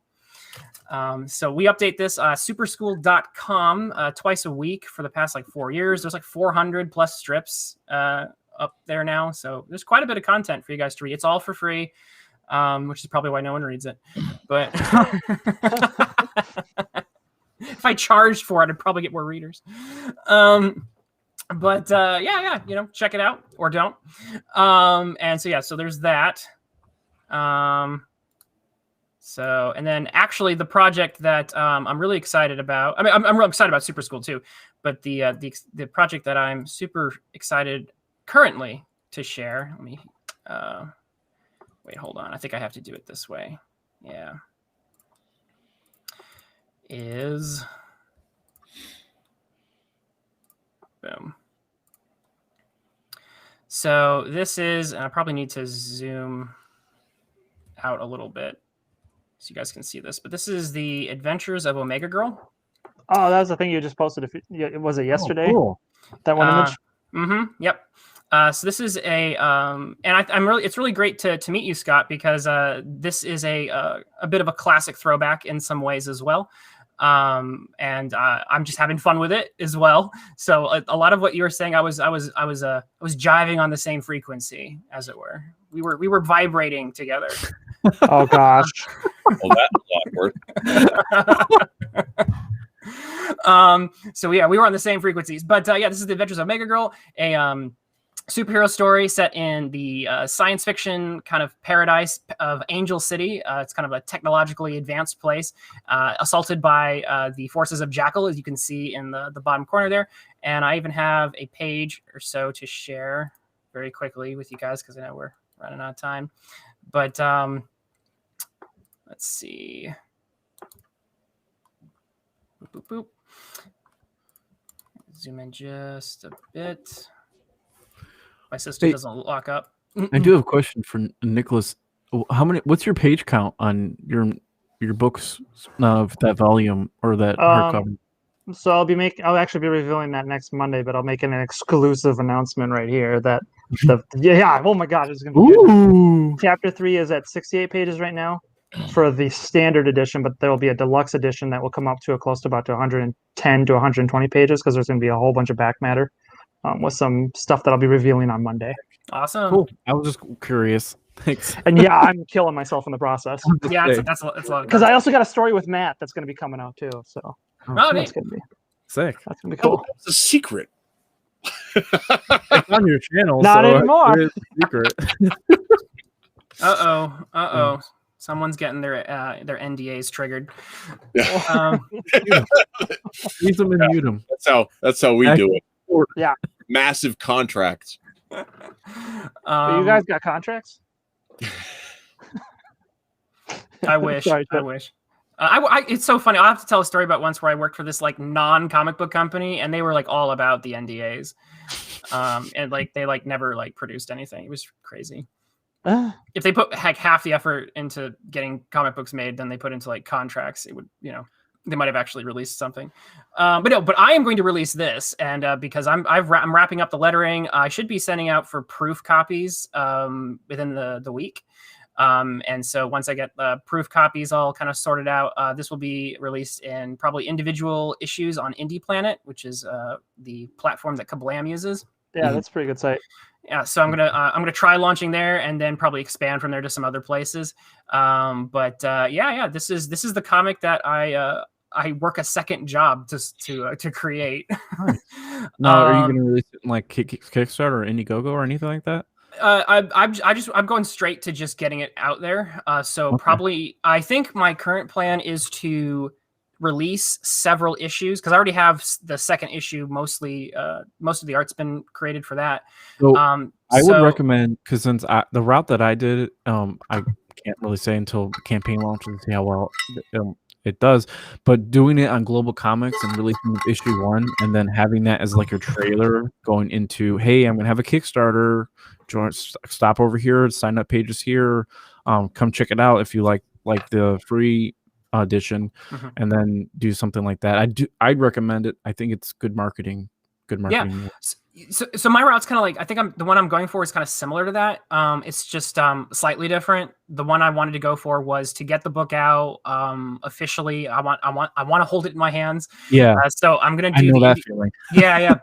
So we update this superschool.com twice a week for the past 4 years. There's 400 plus strips up there now. So there's quite a bit of content for you guys to read. It's all for free, which is probably why no one reads it. But if I charged for it, I'd probably get more readers. But check it out or don't. And so there's that. And then actually the project that I'm really excited about, I'm really excited about Super School too, but the project that I'm super excited currently to share, let me wait, hold on. I think I have to do it this way. Yeah. Is boom. So this is, and I probably need to zoom out a little bit so you guys can see this, but this is the Adventures of Omega Girl. Oh, that was the thing you just posted. Was it yesterday? Oh, cool. That one image? Yep. So this is it's really great to meet you, Scott, because this is a bit of a classic throwback in some ways as well. And I'm just having fun with it as well. So a lot of what you were saying, I was jiving on the same frequency, as it were. We were vibrating together. Oh gosh. Well, that's awkward. So yeah, we were on the same frequencies. But this is the Adventures of Omega Girl, a superhero story set in the science fiction kind of paradise of Angel City. It's kind of a technologically advanced place, assaulted by the forces of Jackal, as you can see in the bottom corner there. And I even have a page or so to share very quickly with you guys, because I know we're running out of time. But let's see. Boop, boop, boop. Zoom in just a bit. My system doesn't lock up. I do have a question for Nicholas. What's your page count on your books of that volume or that hardcover? So I'll actually be revealing that next Monday, but I'll make an exclusive announcement right here that oh my god, it's gonna be good. Chapter 3 is at 68 pages right now for the standard edition, but there will be a deluxe edition that will come up to close to about 110 to 120 pages because there's going to be a whole bunch of back matter with some stuff that I'll be revealing on Monday. Awesome. Cool. I was just curious. Thanks. And yeah, I'm killing myself in the process. Yeah, that's a lot. Because I also got a story with Matt that's going to be coming out too. So that's going to be sick. That's going to be cool. It's a secret. It's on your channel. Not anymore. It is a secret. Uh-oh. Someone's getting their NDAs triggered. Use them and mute them. That's how we do it. Yeah. Massive contracts. You guys got contracts? I wish. Sorry, I wish. It's so funny. I'll have to tell a story about once where I worked for this like non-comic book company, and they were like all about the NDAs, and like they like never like produced anything. It was crazy. If they put like half the effort into getting comic books made than they put into like contracts, it would, they might have actually released something. But I am going to release this, and because I'm wrapping up the lettering, I should be sending out for proof copies within the week. And so once I get the proof copies all kind of sorted out, this will be released in probably individual issues on Indie Planet, which is the platform that Kablam uses. Yeah, that's a pretty good site. Yeah, so I'm gonna try launching there and then probably expand from there to some other places. This is the comic that I work a second job to create. Nice. Now, are you gonna release it in like Kickstarter or Indiegogo or anything like that? I'm going straight to just getting it out there. Probably I think my current plan is to release several issues because I already have the second issue. Most of the art's been created for that. So I would recommend, because since the route that I did, I can't really say until the campaign launches and see how well it does, but doing it on Global Comics and releasing issue 1 and then having that as like your trailer going into, hey, I'm gonna have a Kickstarter, stop over here, sign up pages here, come check it out if you like the free edition, and then do something like that. I'd recommend it. I think it's good marketing. Yeah. So my route's kind of like, I think the one I'm going for is kind of similar to that. It's just slightly different. The one I wanted to go for was to get the book out officially. I want to hold it in my hands. Yeah. So I'm gonna do that feeling. Yeah.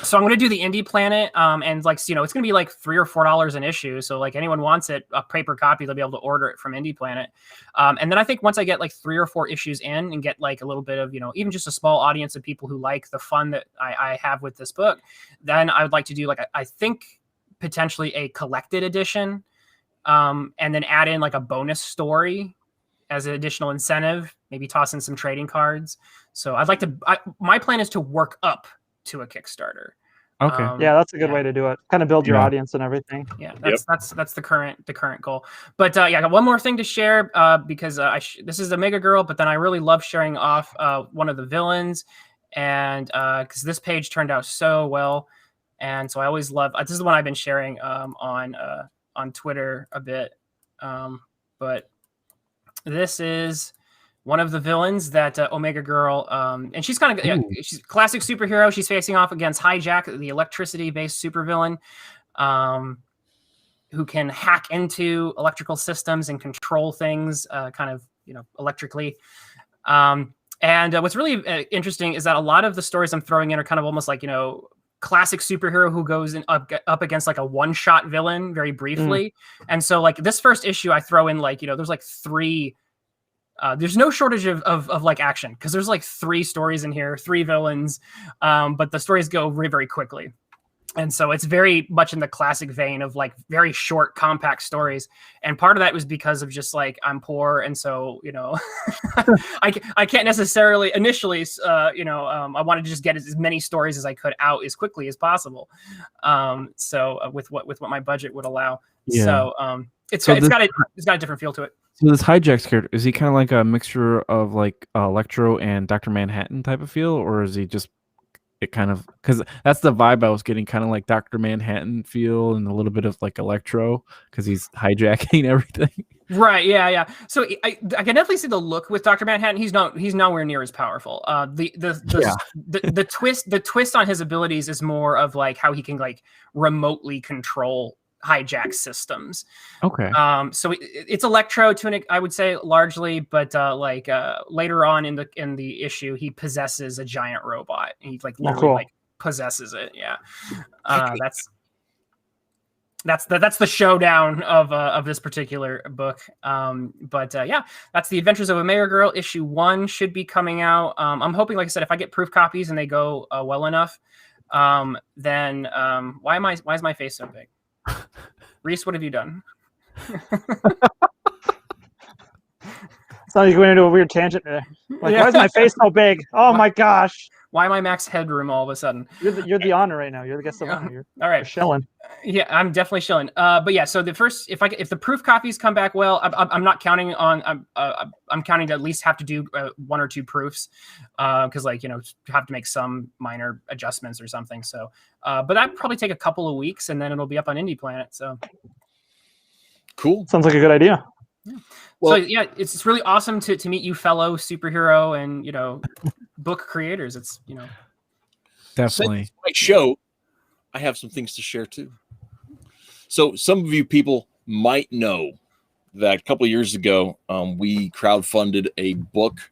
So I'm going to do the Indie Planet, and like, it's going to be like $3 or $4 an issue. So like anyone wants it, a paper copy, they'll be able to order it from Indie Planet. And then I think once I get like 3 or 4 issues in and get like a little bit of, even just a small audience of people who like the fun that I have with this book, then I would like to do like, I think potentially a collected edition, and then add in like a bonus story as an additional incentive, maybe toss in some trading cards. So my plan is to work up to a Kickstarter. Okay. Yeah, that's a good way to do it. Kind of build your audience and everything. Yeah, that's the current goal. But I got one more thing to share because this is Omega Girl, but then I really love sharing off one of the villains, and because this page turned out so well, and so I always love. This is the one I've been sharing on Twitter a bit, but this is one of the villains that Omega Girl, and she's kind of she's a classic superhero. She's facing off against Hijack, the electricity-based supervillain, who can hack into electrical systems and control things, electrically. And what's really interesting is that a lot of the stories I'm throwing in are kind of almost like classic superhero who goes up against like a one-shot villain very briefly. And so like this first issue, I throw in like there's like 3. There's no shortage of like action because there's like 3 stories in here, 3 villains, but the stories go very, very quickly. And so it's very much in the classic vein of like very short, compact stories. And part of that was because of just like I'm poor, and so I can't necessarily initially I wanted to just get as many stories as I could out as quickly as possible. With what my budget would allow. Yeah. So it's got a different feel to it. So this Hijack's character, is he kind of like a mixture of like Electro and Dr. Manhattan type of feel, or is he just it kind of, because that's the vibe I was getting, kind of like Dr. Manhattan feel and a little bit of like Electro because he's hijacking everything. Right. Yeah. So I can definitely see the look with Dr. Manhattan. He's nowhere near as powerful. The twist on his abilities is more of like how he can like remotely control hijack systems. Okay. So it's Electro I would say largely, but later on in the issue, he possesses a giant robot. He like literally like possesses it. Yeah. That's the showdown of this particular book. That's The Adventures of a Mayor Girl. Issue 1 should be coming out. I'm hoping, like I said, if I get proof copies and they go well enough, then why is my face so big? Rhys, what have you done? So you're going into a weird tangent there. Like, why is my face so big? Oh my gosh! Why am I max headroom all of a sudden? You're the honor right now. You're the guest of honor. All right, you're shilling. Yeah, I'm definitely shilling. But yeah, so the first, if the proof copies come back well, I'm not counting on. I'm counting to at least have to do 1 or 2 proofs, because have to make some minor adjustments or something. So, but that'd probably take a couple of weeks, and then it'll be up on Indie Planet. So, cool. Sounds like a good idea. Yeah. Well, so yeah, it's really awesome to meet you, fellow superhero and book creators. It's definitely my show. I have some things to share too. So some of you people might know that a couple of years ago, we crowdfunded a book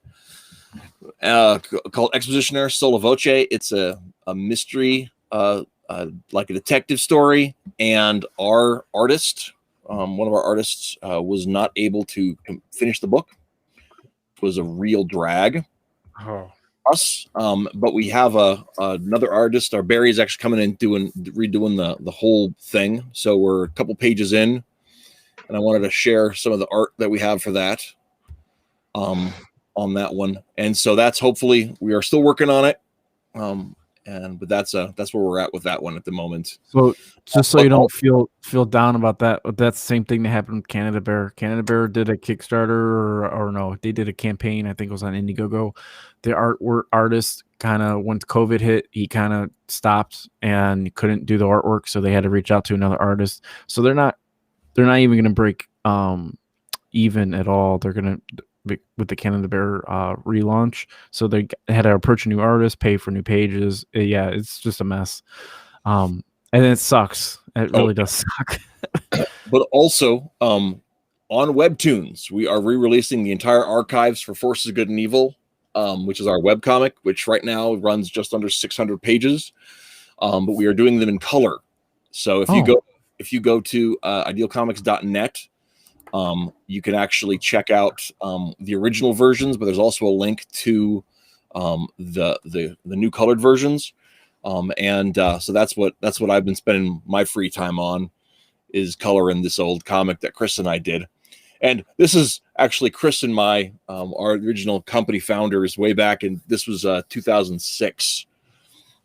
called Expositionaire Solo Voce. It's a mystery, like a detective story, and our artist. One of our artists was not able to finish the book. It was a real drag. Oh. Us, but we have another artist. Our Barry is actually coming in redoing the whole thing. So we're a couple pages in, and I wanted to share some of the art that we have for that, on that one. And so that's hopefully we are still working on it. But that's where we're at with that one at the moment. So just so you don't feel down about that, that's the same thing that happened with Canada Bear. Canada Bear did a Kickstarter or no, they did a campaign. I think it was on Indiegogo. The artist kind of, when COVID hit, he kind of stopped and couldn't do the artwork, so they had to reach out to another artist. So they're not even going to break even at all. They're going to, with the Canada Bear relaunch, so they had to approach a new artist, pay for new pages. Yeah, it's just a mess, and it sucks. It really does suck. But also, on Webtoons, we are re-releasing the entire archives for Forces of Good and Evil, which is our webcomic, which right now runs just under 600 pages. But we are doing them in color. So if you go to idealcomics.net, you can actually check out the original versions, but there's also a link to the new colored versions. So that's what I've been spending my free time on, is coloring this old comic that Chris and I did. And this is actually Chris and my our original company founders way back, and this was 2006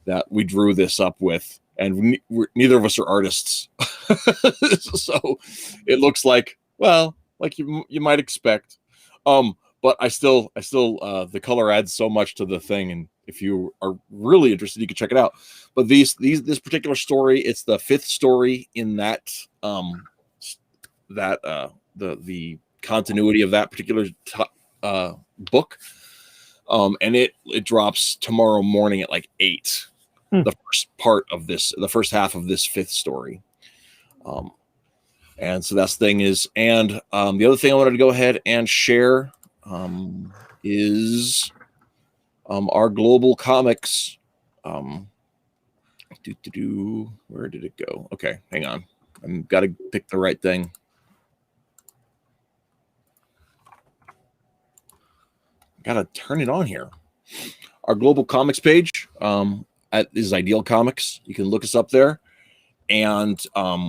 that we drew this up with. And neither of us are artists, so it looks like, well, like you might expect, but I still the color adds so much to the thing, and if you are really interested, you can check it out. But this particular story, it's the 5th story in that the continuity of that particular book, and it drops tomorrow morning at like 8. The first half of this 5th story. And so that's the thing is, and the other thing I wanted to go ahead and share is our global comics. Where did it go? Okay, hang on. I've got to pick the right thing. Got to turn it on here. Our global comics page is Ideal Comics. You can look us up there. And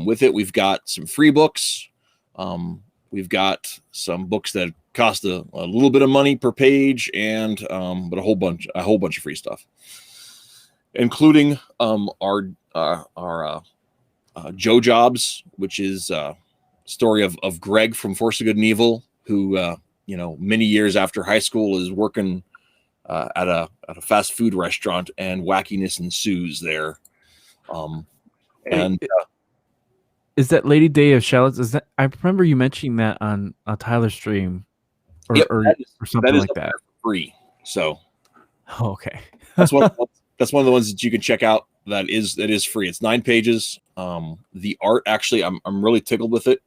with it, we've got some free books. We've got some books that cost a little bit of money per page, and but a whole bunch of free stuff, including our Joe Jobs, which is a story of Greg from Force of Good and Evil, who many years after high school is working at a fast food restaurant, and wackiness ensues there. Is that Lady Day of Shallots? Is that, I remember you mentioning that on a Tyler stream, or something like that. Free. So, okay, that's one of the ones that you can check out. That is free. It's 9 pages. The art, actually, I'm really tickled with it.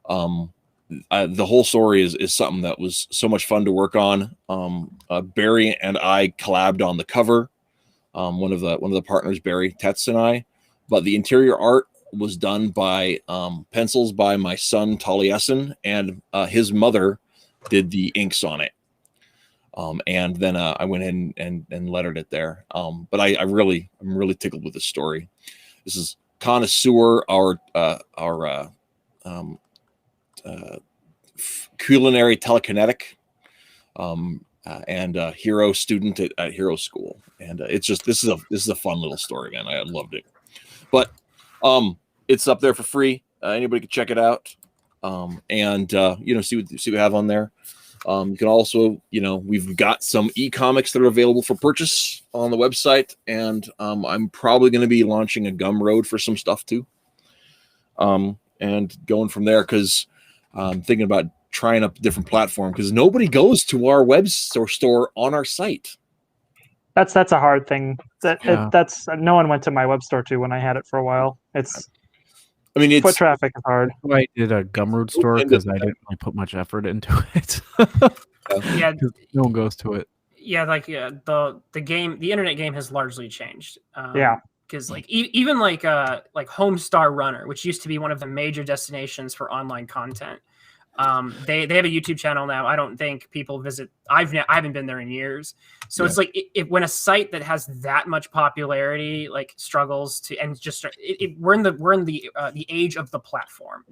The whole story is something that was so much fun to work on. Barry and I collabed on the cover. One of the partners, Barry Tetz, and I. But the interior art was done by pencils by my son Taliesin, and his mother did the inks on it. And then I went in and lettered it there. But I'm really tickled with this story. This is Connoisseur, our culinary telekinetic, and hero student at Hero School. And this is a fun little story, man. I loved it. But it's up there for free. Anybody can check it out, and see what we have on there. You can also, we've got some e-comics that are available for purchase on the website, and I'm probably going to be launching a Gumroad for some stuff too, and going from there, because I'm thinking about trying up a different platform, because nobody goes to our web store on our site. That's a hard thing. That's no one went to my web store too when I had it for a while. It's foot traffic is hard. I did a Gumroad store because I didn't really put much effort into it. Yeah, no one goes to it. Yeah, the internet game has largely changed. Because even Homestar Runner, which used to be one of the major destinations for online content, they have a YouTube channel now. I don't think people visit. I haven't been there in years. So it's when a site that has that much popularity struggles to, and just we're in the age of the platform.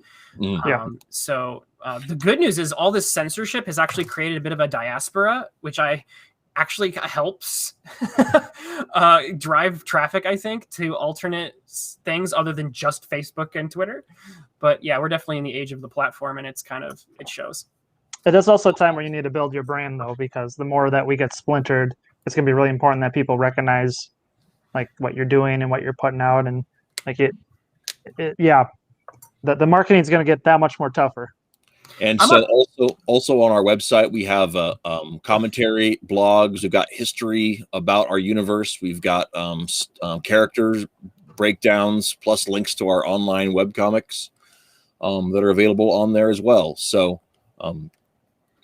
So the good news is all this censorship has actually created a bit of a diaspora, which actually helps drive traffic, I think, to alternate things other than just Facebook and Twitter. But yeah, we're definitely in the age of the platform, and it shows. It is also a time where you need to build your brand, though, because the more that we get splintered, it's going to be really important that people recognize what you're doing and what you're putting out, and the marketing is going to get that much more tougher. And also on our website, we have commentary, blogs. We've got history about our universe. We've got characters, breakdowns, plus links to our online webcomics that are available on there as well. So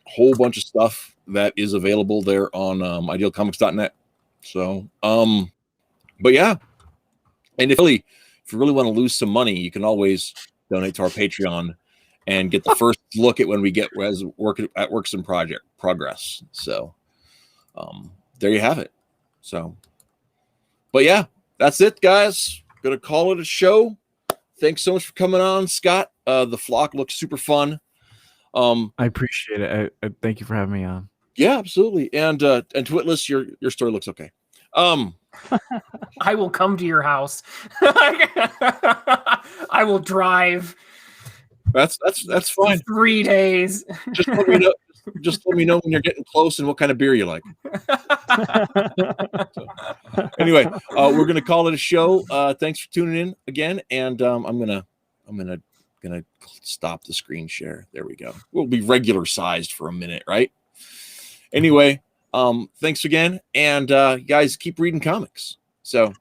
whole bunch of stuff that is available there on idealcomics.net. So, but yeah. And if you really want to lose some money, you can always donate to our Patreon and get the first look at when we get works in progress. So there you have it. So, but yeah, that's it, guys. Gonna call it a show. Thanks so much for coming on, Scott. The flock looks super fun. I appreciate it. I thank you for having me on. Yeah, absolutely. And Twitlless, your story looks okay. I will come to your house. I will drive. That's fine. 3 days. Just let me know. Just let me know when you're getting close and what kind of beer you like. Anyway, we're gonna call it a show. Thanks for tuning in again, and I'm gonna stop the screen share. There we go. We'll be regular sized for a minute, right? Anyway, thanks again, and guys, keep reading comics. So